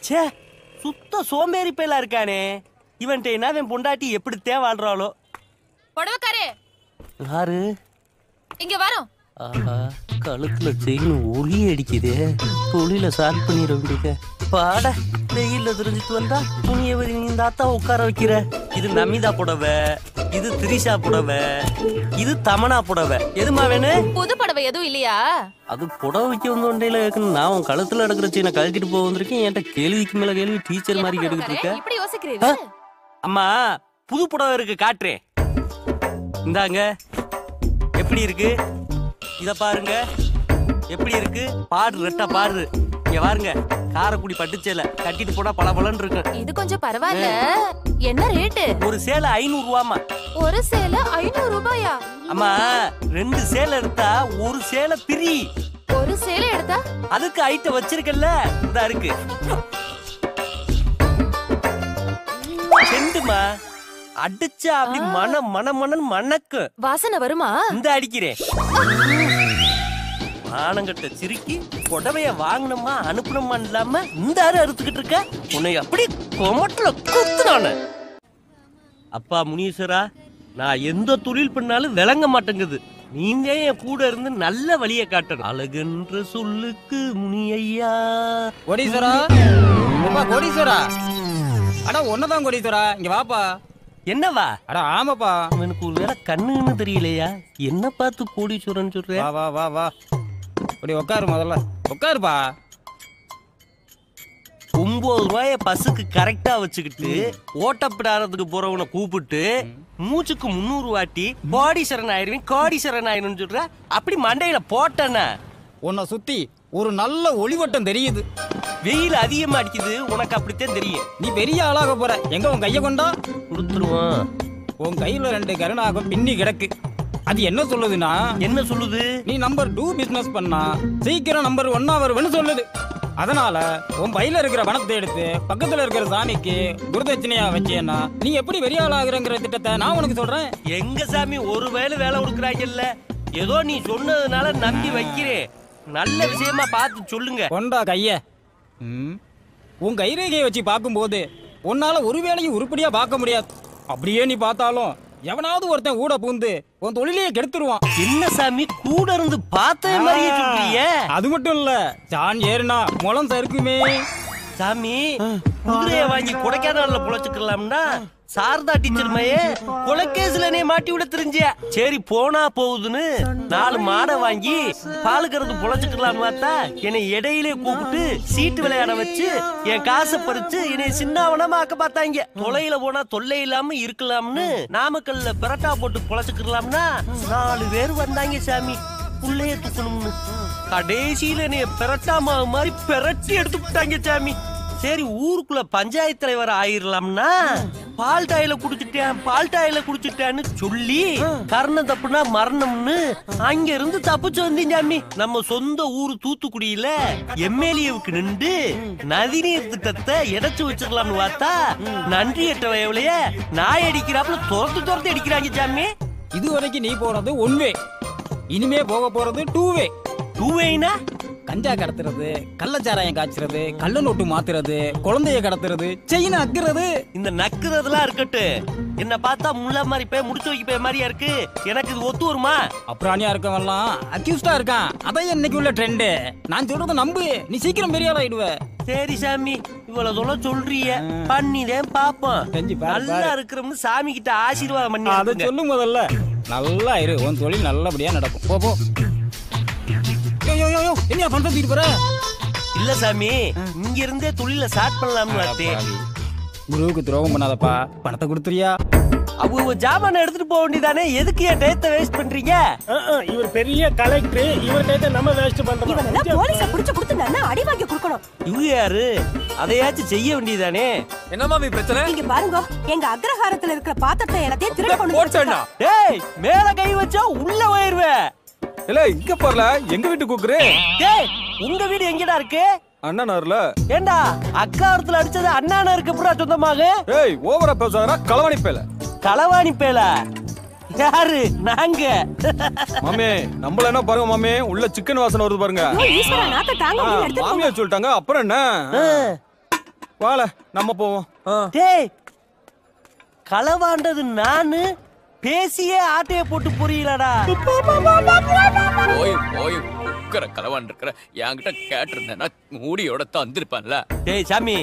சே, சுத்த சோம்பேறி பேலா இருக்கானே இவன்ட்ட. என்ன பொண்டாட்டி எப்படித்தே வாழ்றாளோ. புடவைக்காரே யாரு? இங்க வரோம். ஆஹா, கழுத்துல செயின் ஒளி அடிக்குது. தொழில ஸ்டார்ட் பண்ணிட வேண்டியது. பாட வெயில்ல தெரிஞ்சிட்டு வந்தா துணியை இந்த அத்தா உட்கார வைக்கிற. இது நமிதா புடவை, இது திரிஷா புடவை, இது தமனா புடவை. எதுமா வேணும்? புது புடவை எதுவும் இல்லையா? அது புடவை வைக்க வந்த ஒன்றையில நான் உன் கழுத்துல நடக்கிற செயினை கழட்டிட்டு போக வந்திருக்கேன். என்கிட்ட கேள்விக்கு மேல கேள்வி டீச்சர் மாதிரி கேட்டுக்கிட்டு இருக்க. இப்படி யோசிக்கிறீங்க? அம்மா புது புடவை இருக்கு, காட்டுறேன். இந்தாங்க, எப்படி இருக்கு? இத பாருங்க எப்படி இருக்கு. பாடு ரெட்டா பாடு. இங்க பாருங்க, காரக்குடி பட்டுச்சேலை கட்டிட்டு போனா பளபளன்னு இருக்கு. இது கொஞ்சம் பரவாயில்ல. என்ன ரேட்டு? ஒரு சேலை 500 ரூபாமா. ஒரு சேலை 500 ரூபாயா? அம்மா 2 சேலை எடுத்தா ஒரு சேலை பிரி. ஒரு சேலை எடுத்தா அதுக்கு ஐட்டம் வச்சிருக்கல, இதா இருக்கு. செண்டுமா அடிச்சா அப்படி மன மணக்கு வாசனை வருமா? இந்த அடிக்கிறேன். ஆனங்கட்ட சிரிக்கி புடவைய வாங்கினோமா அனுப்பணுமா இல்லாம இந்த அறுத்துக்கிட்டு இருக்க. உன்னை அப்படி கொமட்டில குத்துனானு. அப்பா முனீஸ்வரா, நான் எந்த தொழில் பண்ணாலும் விளங்க மாட்டேங்குது. நீங்க என் கூட இருந்து நல்ல வழியை காட்டணும். அழகுன்ற சொல்லுக்கு முனியா. கோடீஸ்வரா, கோடீஸ்வரா, அடா ஒன்னதான் கோடீஸ்வரா, இங்க வாப்பா. என்னவா? அட ஆமாப்பா. எனக்கு ஒரு வேளை கண்ணுன்னு தெரியலையா? என்ன பார்த்து கோடீஸ்வரன் சொல்றேன். வா வா வா வா, அப்படி உட்காரு, முதல்ல உட்காருப்பா. 9 ரூபாய பஸ்ஸுக்கு கரெக்டா வச்சுக்கிட்டு ஓட்டப்பிடாரத்துக்கு போறவனை கூப்பிட்டு மூச்சுக்கு 300 வாட்டி கோடீஸ்வரன் ஆயிருவேன் கோடீஸ்வரன் ஆயிரும் சொல்ற. அப்படி மண்டையில போட்டன. உன்னை சுத்தி ஒரு நல்ல ஒளிவட்டம் தெரியுது. வெயில் அதிகமா அடிக்குது, உனக்கு அப்படித்தான் தெரியும். நீ பெரிய ஆளாக போற. எங்க உன் கைய கொண்டா கொடுத்துருவான். உன் கையில 2 கருணாகம் பின்னி கிடக்கு. அது என்ன சொல்லுதுன்னா, என்ன சொல்லுது? நீ நம்பர் 2 பிசினஸ் பண்ணா சீக்கிரம் நம்பர் 1 வருவன்னு சொல்லுது. அதனால உன் பையில இருக்கிற பணத்தை எடுத்து பக்கத்துல இருக்கிற சாமிக்கு குருதட்சணையா வச்சேன்னா நீ எப்படி பெரிய ஆளாகிறங்கிற திட்டத்தை நான் உனக்கு சொல்றேன். எங்க சாமி ஒரு வேலை கொடுக்குறாங்கல்ல, ஏதோ நீ சொன்னதுனால நம்பி வைக்கிறேன். நல்ல விஷயமா பார்த்து சொல்லுங்க. கொண்டா கைய. உன் கைரேகையை வச்சு பார்க்கும்போது உன்னால ஒரு வேலையும் உருப்படியா பார்க்க முடியாது. அப்படியே நீ பார்த்தாலும் எவனாவது ஒருத்தன் ஊட பூந்து உன் தொழிலையே கெடுத்துருவான். என்ன சாமி கூட இருந்து பார்த்த மாதிரியே சொல்றீங்க? அது மட்டும் இல்ல, ஜான் ஏறுனா முளம் சறுக்குமே. சாமி குதிரைய வாங்கி கொடைக்கானல்ல பொழைச்சுக்கலாம்னா சாரதா டீச்சர் மையே கொலைக்கேஸ்ல நீ மாட்டி விட தெரிஞ்ச. சரி போனா போகுதுன்னு 4 மாடை வாங்கி பால் கறந்து பொழைச்சுக்கலாம்னு பார்த்தா என்னை இடையிலே கூப்பிட்டு சீட்டு விளையாட வச்சு என் காசை பறிச்சு என்னை சின்னவனமா ஆக்க பார்த்தாங்க. தொலையில போனா தொல்லை இல்லாம இருக்கலாம்னு நாமக்கல்ல பரோட்டா போட்டு பொழைச்சுக்கலாம்னா 4 பேர் வந்தாங்க சாமி புள்ளைய தூக்கணும்னு. கடைசியில என்னைய பெரட்டா மாவு மாதிரி பெரட்டி எடுத்து விட்டாங்க சாமி. சரி ஊருக்குள்ள பஞ்சாயத்து தலைவர் ஆயிரலாம்னா பால் டாயில குடிச்சிட்டேன்னு சொல்லி கர்ணம் தப்புனா மரணம்னு அங்க இருந்து தப்பிச்சு வந்தீங்க சாமி. நம்ம சொந்த ஊரு தூத்துக்குடியில எம்எல்ஏவுக்கு நின்று நதிநீர் திட்டத்தை எடைச்சு வச்சிடலாம்னு பார்த்தா நன்றி எட்ட வயவுலைய நாய் அடிக்கிறாப்புல துரத்து அடிக்கிறாங்க சாமி. இதுவரைக்கும் நீ போறது 1 வே, இனிமே போக போறது 2 வே. 2 வேனா கஞ்சா கடத்துறது, கள்ளச்சாராயம் காய்ச்சறது, கள்ள நோட்டு மாத்துறது, குழந்தைய கடத்துறது, செயின் அக்குறது. இந்த நக்குறதுலாம் இருக்கட்டு, என்ன பார்த்தா முள்ள மாதிரி போய் முடிச்சு வைக்க போய் மாதிரியா இருக்கு. எனக்கு இது ஒத்து வருமா? அப்புறாணியா இருக்கவெல்லாம் அக்யூஸ்டா இருக்கான். அதான் இன்னைக்கு உள்ள ட்ரெண்ட். நான் சொல்றத நம்பு, நீ சீக்கிரம் பெரிய ஆள் ஆயிடுவ. சரி சாமி, இவ்வளவு சொல்ல சொல்றிய பண்ணிதேன் பாப்போம். நல்லா இருக்கிறோம்னு சாமி கிட்ட ஆசீர்வாதம் பண்ணி அதை சொல்லு முதல்ல. நல்லா இரு, உன் தொழில் நல்லபடியா நடக்கும். போ என்ன பண்றது போற? இல்ல சாமி, இங்க இருந்தே தொழில ஸ்டார்ட் பண்ணலாம்னு பார்த்தேன். குருவுக்கு துரோகம் பண்ணாதப்பா, பணத்தை கொடுத்துறியா? அவங்க ஜாமான எடுத்துட்டு போக வேண்டியதானே, எதுக்கு என் டயத்தை வேஸ்ட் பண்றீங்க? இவர் பெரிய கலெக்டர், இவர் டயத்தை நம்ம வேஸ்ட் பண்றோம். போலீஸ புடிச்சு கொடுத்து நான் அடி வாங்கி கொடுக்கணும். இவங்க யாரு? அதையாச்சும் செய்ய வேண்டியதானே. என்ன மாமி பிரச்சனை? இங்க பாருங்க, எங்க அக்ரஹாரத்துல இருக்கிற பாத்திரத்தை எல்லாத்தையும் திருட கொண்டு போச்சேன்னா டேய் மேல கை வச்சா உள்ள போயிருவே. இல்ல இங்க போறல, எங்க வீட்டு கூக்குறே. டேய் உங்க வீடு எங்கடா இருக்கு? அண்ணனார்ல. ஏண்டா அக்காரத்துல அடிச்சது அண்ணானருக்கு புறா சொந்தமாக? ஏய் ஓவரா பேசாதடா, களவாணி பேல. களவாணி பேல யாரு? நாங்க. மாமே நம்மள என்ன பாருங்க மாமே, உள்ள சிக்கன் வாசனை வருது பாருங்க. ஈஸ்வரா நாக்க தாங்க நீ எடுத்து மாமியா சொல்லிட்டாங்க, அப்புறம் என்ன? வாள நம்ம போவோம். டேய் களவாண்டது நானு, பேசியே ஆட்டைய போட்டு புரியலடா. போய் போய் உக்கர கலவான் இருக்கிற என்கிட்ட கேட்டிருந்தேன்னா மூடியோட தந்திருப்பான்ல. டேய் சாமி,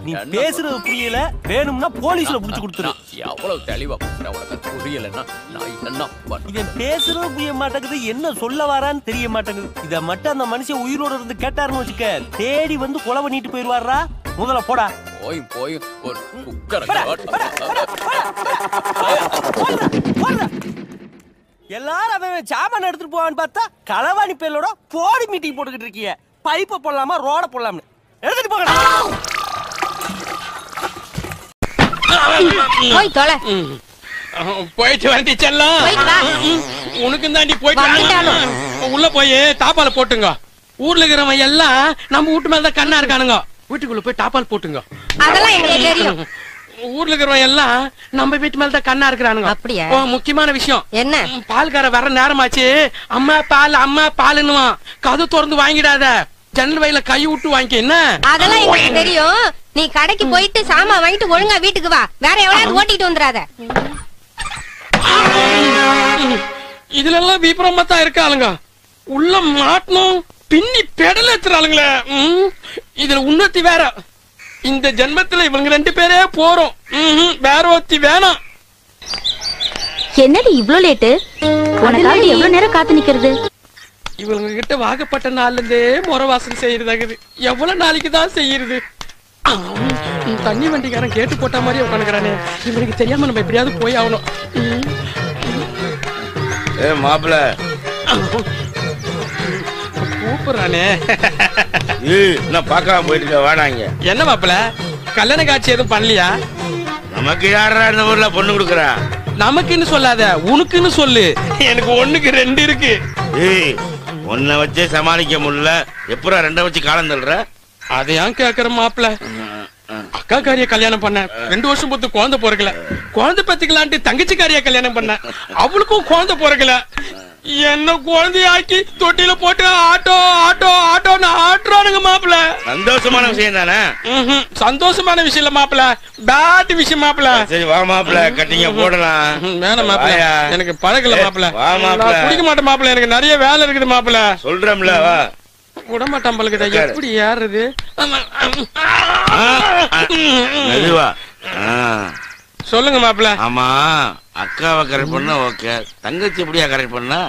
நீ பேசுறது புரியல, வேணும்னா போலீஸ்ல புடிச்சு கொடுத்துரு. எவ்வளவு தெளிவா உனக்கு புரியலன்னா நான் என்ன இவன் பேசுறது புரிய மாட்டேங்குது, என்ன சொல்ல வரான்னு தெரிய மாட்டேங்குது. இத மட்டும் அந்த மனுஷன் உயிரோட இருந்து கேட்டாருன்னு வச்சுக்க, தேடி வந்து கொலை பண்ணிட்டு போயிருவாரா. முதல்ல போடா. போய் போய் ஒரு உக்கர எல்லாரும் அவன் சாமான் எடுத்துட்டு போவான்னு பார்த்தா களவாணி பேரோட போடி மீட்டிங் போட்டுக்கிட்டு இருக்கீங்க. பைப்பை போடலாமா ரோட போடலாம்னு எடுத்துட்டு போகடா. போய் தொலை. போயிட்டு வரட்டி செல்லம். உனக்கு தாண்டி போயிட்டு உள்ள போய் தாப்பால போட்டுங்க. ஊர்ல இருக்கிறவன் எல்லாம் நம்ம வீட்டு மேலதான் கண்ணா இருக்கானுங்க. வீட்டுக்குள்ள போய் தாப்பால் போட்டுங்க. அதெல்லாம் எங்களுக்கு தெரியும். ஊர்ல இருக்கிறவன் எல்லாம் நம்ம வீட்டு மேலதான் கண்ணா இருக்கிறானுங்க. அப்படியா? முக்கியமான விஷயம் என்ன? பால்கார வர நேரமாச்சு. அம்மா பாலுன்னுவான். கதை திறந்து வாங்கிடாத, ஜன்னல் வயல கை விட்டு வாங்கிக்க. என்ன? அதெல்லாம் எங்களுக்கு தெரியும். நீ கடைக்கு போயிட்டு சாமான் வாங்கிட்டு ஒழுங்கா வீட்டுக்கு வா. வேற எவ்வளவு ஓட்டிட்டு வந்துடாத. இதுல எல்லாம் விபரமா தான் இருக்காளுங்க. உள்ள மாட்டணும் பின்னி பெடல் ஏத்துறாளுங்களே. இதுல உன்னத்தி வேற. இந்த ஜென்மத்துல இவங்க 2 பேரே போறோம். வேற ஒத்தி வேணாம். என்னடி இவ்ளோ லேட்டு? உனக்காக எவ்வளவு நேரம் காத்து நிக்கிறது? இவங்க கிட்ட வாகப்பட்ட நாள்ல இருந்தே முறை வாசல் செய்யறதாகுது. எவ்வளவு நாளைக்கு தான் செய்யறது? தண்ணி வண்டிக்காரன் கேட்டு போட்ட மாதிரி உட்காந்துக்கிறானே. இவனுக்கு தெரியாம நம்ம எப்படியாவது போய் ஆகணும். மாப்பிள கூப்பிடுறானே. நான் பார்க்காம போயிட்டு வாடாங்க. என்ன மாப்பிள, கல்யாண காட்சி எதுவும் பண்ணலையா? நமக்கு யாரா இந்த ஊர்ல பொண்ணு கொடுக்குறா? நமக்குன்னு சொல்லாத, உனக்குன்னு சொல்லு. எனக்கு 1க்கு 2 இருக்கு. ஒன்ன வச்சே சமாளிக்க முடியல, எப்பறம் 2 வச்சு காலம் தள்ளுற? அதையான் கேக்குற மாப்பிள. அக்கா காரிய கல்யாணம் பண்ண 2 வருஷம் பொறுத்து குழந்தை பிறக்கல. குழந்தை பத்திக்கலான்ட்டு தங்கச்சி காரிய கல்யாணம் பண்ண, அவளுக்கும் குழந்தை பிறக்கல. என்ன குழந்தையாக்கி தொட்டில போட்டு ஆட்டோ ஆட்டோ ஆட்டோன்னு ஆட்டுறானுங்க மாப்பிள. சந்தோஷமான விஷயம் தானே? சந்தோஷமான விஷயம் இல்ல மாப்பிள, பேட் விஷயம் மாப்பிள. சரி வா மாப்பிள, கட்டிங்க போடலாம். வேணாம் மாப்பிள, எனக்கு பழகல மாப்பிள. வா மாப்பிள. குடிக்க மாட்டேன் மாப்பிள, எனக்கு நிறைய வேலை இருக்குது மாப்பிள. சொல்றேன்ல வா. விடமாட்டான் பழகிட்ட. எப்படி ஏறுறது? மெதுவா. சொல்லுங்க மாப்பிள. ஆமா, அக்காவை கரெக்ட் பண்ணா ஓகே, தங்கச்சி எப்படியா கரெக்ட் பண்ணா?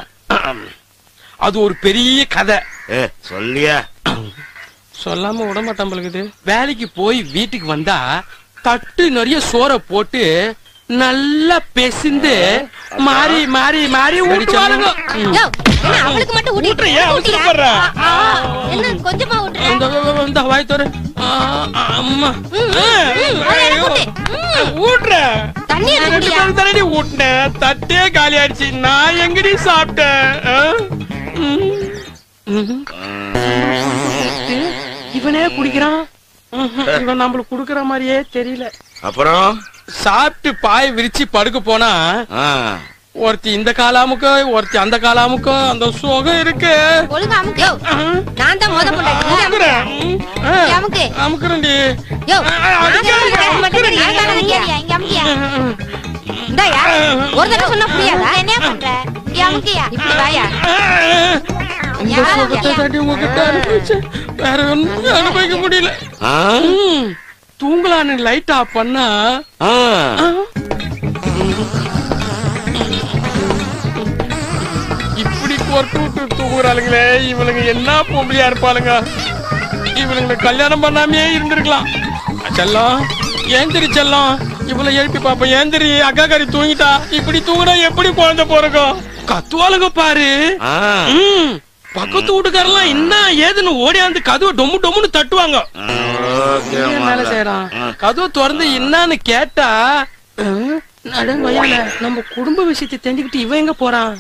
அது ஒரு பெரிய கதை. சொல்லியா? சொல்லாம விடமாட்டான் பழகுது. வேலைக்கு போய் வீட்டுக்கு வந்தா தட்டு நிறைய சோற போட்டு நல்லா பெசிந்து மாறி மாறி மாறி ஊட்டுவானுங்க. அவளுக்கு மட்டும் ஊட்டியா? என்ன கொஞ்சமா ஊட்டுற? இந்த வாய் தோற. அம்மா ஊட்டுற தண்ணி தண்ணி ஊட்டினேன், தட்டே காலி ஆயிடுச்சு. நான் எங்கடி சாப்பிட்டேன்? இவனே குடிக்கிறான். இவன் நம்மளுக்கு குடுக்கற மாதிரியே தெரியல. அப்புறம் சாப்பிட்டு பாய் விரிச்சு படுக்க போனா ஒருத்தி இந்த காலாமுக்கோ ஒருத்தி அந்த காலாமுக்கோ அந்த சுகம் இருக்கு. நான் தான் மொத அமுக்குறேன்டி. ஒரு தடவை சொன்னா புரியாதா? என்ன பண்ற? இப்படி வாயா. இந்த சுகத்தை தாண்டி உங்ககிட்ட அனுபவிச்சேன், வேற ஒன்னும் அனுபவிக்க முடியல. தூங்கலான்னு லைட் ஆஃப் பண்ணா இப்படி கொட்டு விட்டு தூங்குறாளுங்களே. இவளுங்க என்ன பொம்பளையா இருப்பாளுங்க. இவளுங்க கல்யாணம் பண்ணாமே இருந்திருக்கலாம். செல்லம் ஏந்திரி, செல்லம் இவளை எழுப்பி பாப்போம். ஏந்திரி, அக்கா காரி தூங்கிட்டா. இப்படி தூங்குனா எப்படி குழந்தை போறக்கும்? கத்துவாளுங்க பாரு. பக்கத்து வீட்டுக்காரெல்லாம் என்ன ஏதுன்னு ஓடியாந்து கதவை டொம்மு டொம்முன்னு தட்டுவாங்க. மேல செய்யறான் கதவை திறந்து என்னன்னு கேட்டா, நடுங்கொய்யால நம்ம குடும்ப விஷயத்தை தெரிஞ்சுக்கிட்டு இவன் எங்க போறான்?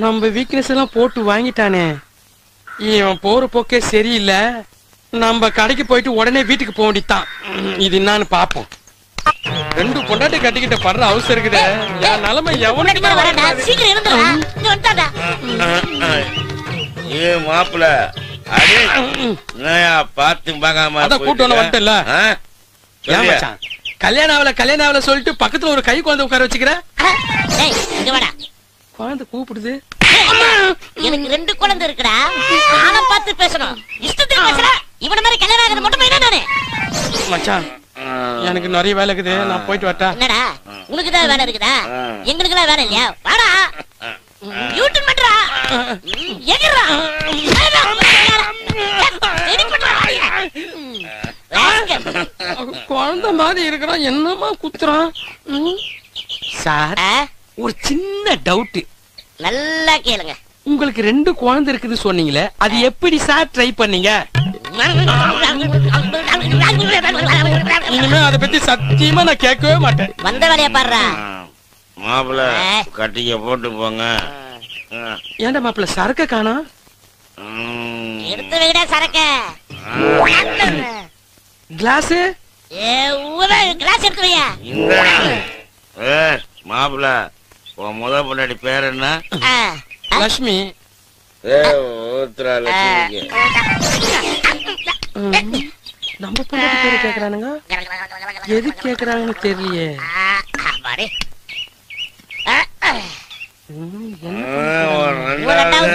நம்ம வீக்னஸ் எல்லாம் போட்டு வாங்கிட்டானே. இவன் போற போக்கே சரியில்லை. நம்ம கடைக்கு போயிட்டு உடனே வீட்டுக்கு போக வேண்டியதான். இது என்னன்னு பாப்போம். 2 பொண்டாட்டி கட்டிக்கிட்ட படுற அவசரம் இருக்குது. என் நிலைமை எவனுக்குமே மாப்பிள பாத்து பாக்காம கூட்டு வந்துட்டல. கல்யாணம் ஆகல சொல்லிட்டு பக்கத்துல ஒரு கை குழந்தை உட்கார வச்சுக்கிற. குழந்தை கூப்பிடுது. எனக்கு 2 குழந்தை இருக்குடா. ஆளை பார்த்து பேசணும். இஷ்டத்துக்கு பேசல. இவன மாதிரி கல்யாணம் ஆகுது மட்டும் போய் நானே. மச்சான் எனக்கு நிறைய வேலை இருக்குது, நான் போயிட்டு வரட்டா? என்னடா உனக்கு தான் வேலை இருக்குதா? எங்களுக்குலாம் வேலை இல்லையா? வாடா. யூட்டன் பண்றா. எங்கடா? குழந்தை மாதிரி இருக்கிறான், என்னமா குத்துறான்? சார் ஒரு சின்ன டவுட். நல்லா கேளுங்க. உங்களுக்கு 2 குழந்தை இருக்குது சொன்னீங்களே, அது எப்படி சார் ட்ரை பண்ணீங்க? இனிமே அதை பத்தி சத்தியமா நான் கேட்கவே மாட்டேன். வந்த வேலையா பாடுறா. மாப்பிள்ள கட்டிக்க போட்டு போங்க. ஏன்டா மாப்பிள்ள சரக்க காணோம்? எடுத்து வைடா சரக்க. கிளாஸ் கிளாஸ் எடுத்து வையா. மாப்பிள்ள உன் முத பொண்டாட்டி பேர் என்ன? லட்சுமி. நம்ம பொண்டாட்டி பேரு கேக்குறானுங்க, எது கேக்குறாங்கன்னு தெரியலையே.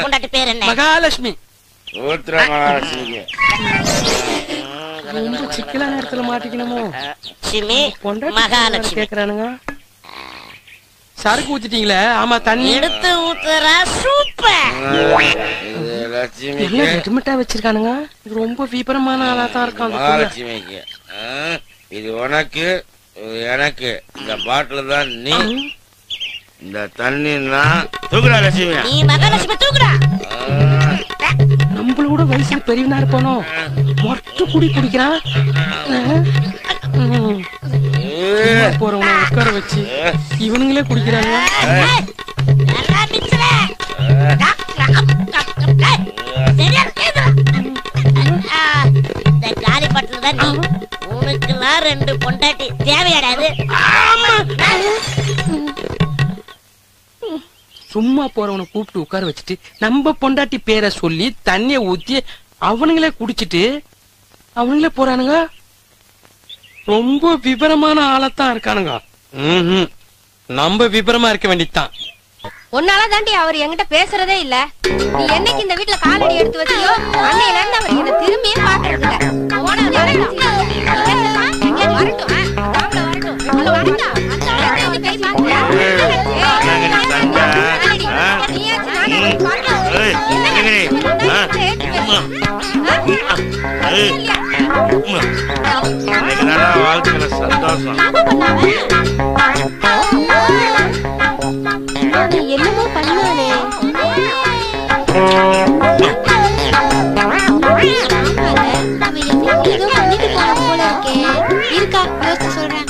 பொண்டாட்டி பேர் என்ன? மகாலட்சுமி. ரொம்ப சிக்கலான இடத்துல மாட்டிக்கணுமோ? மகாலட்சுமி கேக்குறானுங்க. சரக்கு ஊத்திட்டீங்களே? ஆமா, தண்ணி எடுத்து ஊத்துறா. சூப்பர். எல்லாம் ரெடிமேட்டா வச்சிருக்கானுங்க. ரொம்ப விபரமான ஆளா தான் இருக்கான். மகாலட்சுமிக்கு இது உனக்கு, எனக்கு. இந்த பாட்டில் தான் நீ, இந்த தண்ணி நான். தூக்குறா லட்சுமி. நீ மகாலட்சுமி தூக்குறா. நம்மளோட வயசுல பெரியவனா இருப்பானோ, மொட்டு குடி குடிக்கிறான். போறவங்க உட்கார வச்சு இவனுங்களே குடிக்கிறாங்க. இந்த காலி பட்டில தான் நீ. உனக்குலாம் 2 பொண்டாட்டி தேவையாடாது. சும்மா போறவனை கூப்பிட்டு உட்கார வச்சுட்டு நம்ம பொண்டாட்டி பேரை சொல்லி தண்ணிய ஊத்தி அவனுங்களே குடிச்சிட்டு அவனுங்களே போறானுங்க. ரொம்ப விபரமான ஆளத்தான் இருக்கானுங்க. நம்ம விபரமா இருக்க வேண்டியதுதான். உன்னால தாண்டி அவர் என்கிட்ட பேசுறதே இல்ல. நீ என்னைக்கு இந்த வீட்டுல காலடி எடுத்து வச்சியோ அன்னையில இருந்து அவர் என்ன திரும்பியே பாக்குறது இல்ல. வாழ்க்கையில சந்தோஷம். என்னமோ பண்ணானே. ஏதோ பண்ணிட்டு போன போல இருக்கே. இருக்கா யோசிச்சு சொல்றேன்.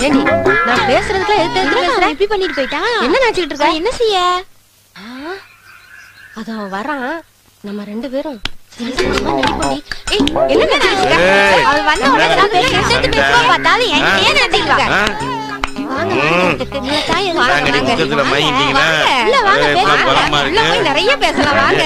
ஏண்டி நான் பேசுறதுக்குலாம் எதுக்கு பேசுறேன்? இப்படி பண்ணிட்டு போயிட்டா? என்ன நினைச்சிட்டு இருக்கா? என்ன செய்ய? அது அவன் வரான், நம்ம 2 பேரும் நிறைய பேசலாம். வாங்க.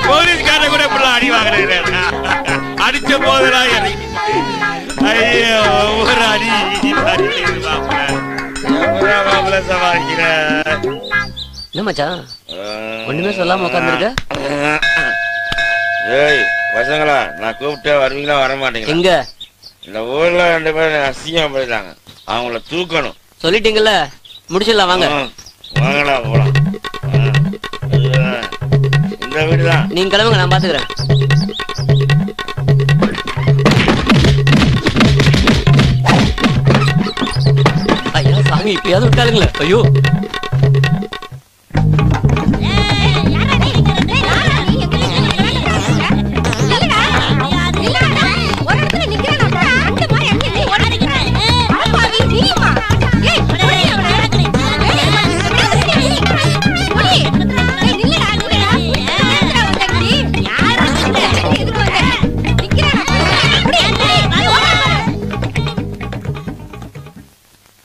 போலீஸ்கார கூட அடி வாங்குற அடிச்ச போதா ஐயோ ஒரு அடி சமாளிக்கிற. என்ன மச்சான் ஒண்ணுமே சொல்லாம உட்கார்ந்துருக்க? ஏய் பசங்களா, நான் கூப்பிட்டா வருவீங்களா வர மாட்டீங்களா? எங்க இந்த ஊர்ல 2 பேரும் அசிங்கமா போயிட்டாங்க, அவங்கள தூக்கணும். சொல்லிட்டீங்கல்ல, முடிச்சிடலாம் வாங்க. வாங்கடா போலாம். இந்த வீடுதான். நீங்க கிளம்புங்க, நான் பாத்துக்கிறேன். ஐயா சாமி, இப்பயாவது விட்டாளுங்களே. ஐயோ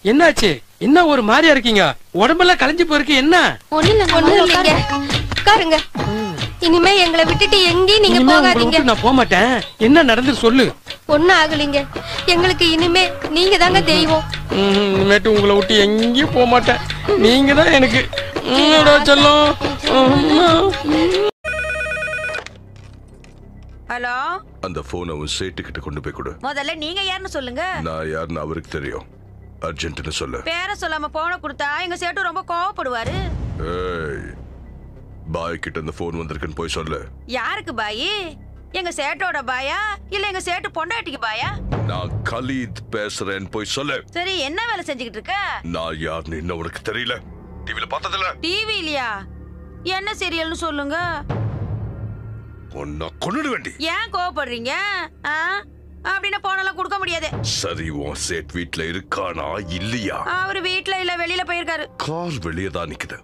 என்னாச்சு? என்ன ஒரு மாதிரியா இருக்கீங்க? உடம்பெல்லாம் கலைஞ்சு போயிருக்கு. என்ன? ஒண்ணு இல்லைங்க. உட்காருங்க. இனிமே எங்களை விட்டுட்டு எங்கேயும் நீங்க போகாதீங்க. நான் போக மாட்டேன். என்ன நடந்து சொல்லு. ஒண்ணும் ஆகலைங்க. எங்களுக்கு இனிமே நீங்க தாங்க தெய்வம். இனிமேட்டு உங்களை விட்டு எங்கேயும் போக மாட்டேன். நீங்க தான் எனக்கு செல்லம். ஹலோ, அந்த போனை உன் சேட்டு கிட்ட கொண்டு போய் கொடு. முதல்ல நீங்க யாருன்னு சொல்லுங்க. நான் யாருன்னு அவருக்கு தெரியும். அர்ஜென்ட்னு சொல்லு. பேரை சொல்லாம போன கொடுத்தா எங்க சேட்டு ரொம்ப கோவப்படுவாரு. ஏய், பாய் கிட்ட அந்த போன் வந்திருக்குன்னு போய் சொல்லு. யாருக்கு பாய்? எங்க சேட்டோட பாயா இல்ல எங்க சேட்டு பொண்டாட்டிக்கு பாயா? நான் கலீத் பேசுறேன்னு போய் சொல்லு. சரி, என்ன வேலை செஞ்சுக்கிட்டு இருக்க? நான் யாருன்னு இன்னும் உனக்கு தெரியல. டிவில பார்த்ததில்ல. டிவி இல்லையா? என்ன சீரியல்னு சொல்லுங்க. உன்னை கொன்னுட வேண்டி. ஏன் கோவப்படுறீங்க? அப்படின்னா போனெல்லாம் கொடுக்க முடியாது. சரி, உன் சேட் வீட்ல இருக்கானா இல்லையா? அவரு வீட்ல இல்ல, வெளியில போயிருக்காரு. கார் வெளியே தான் நிக்குது.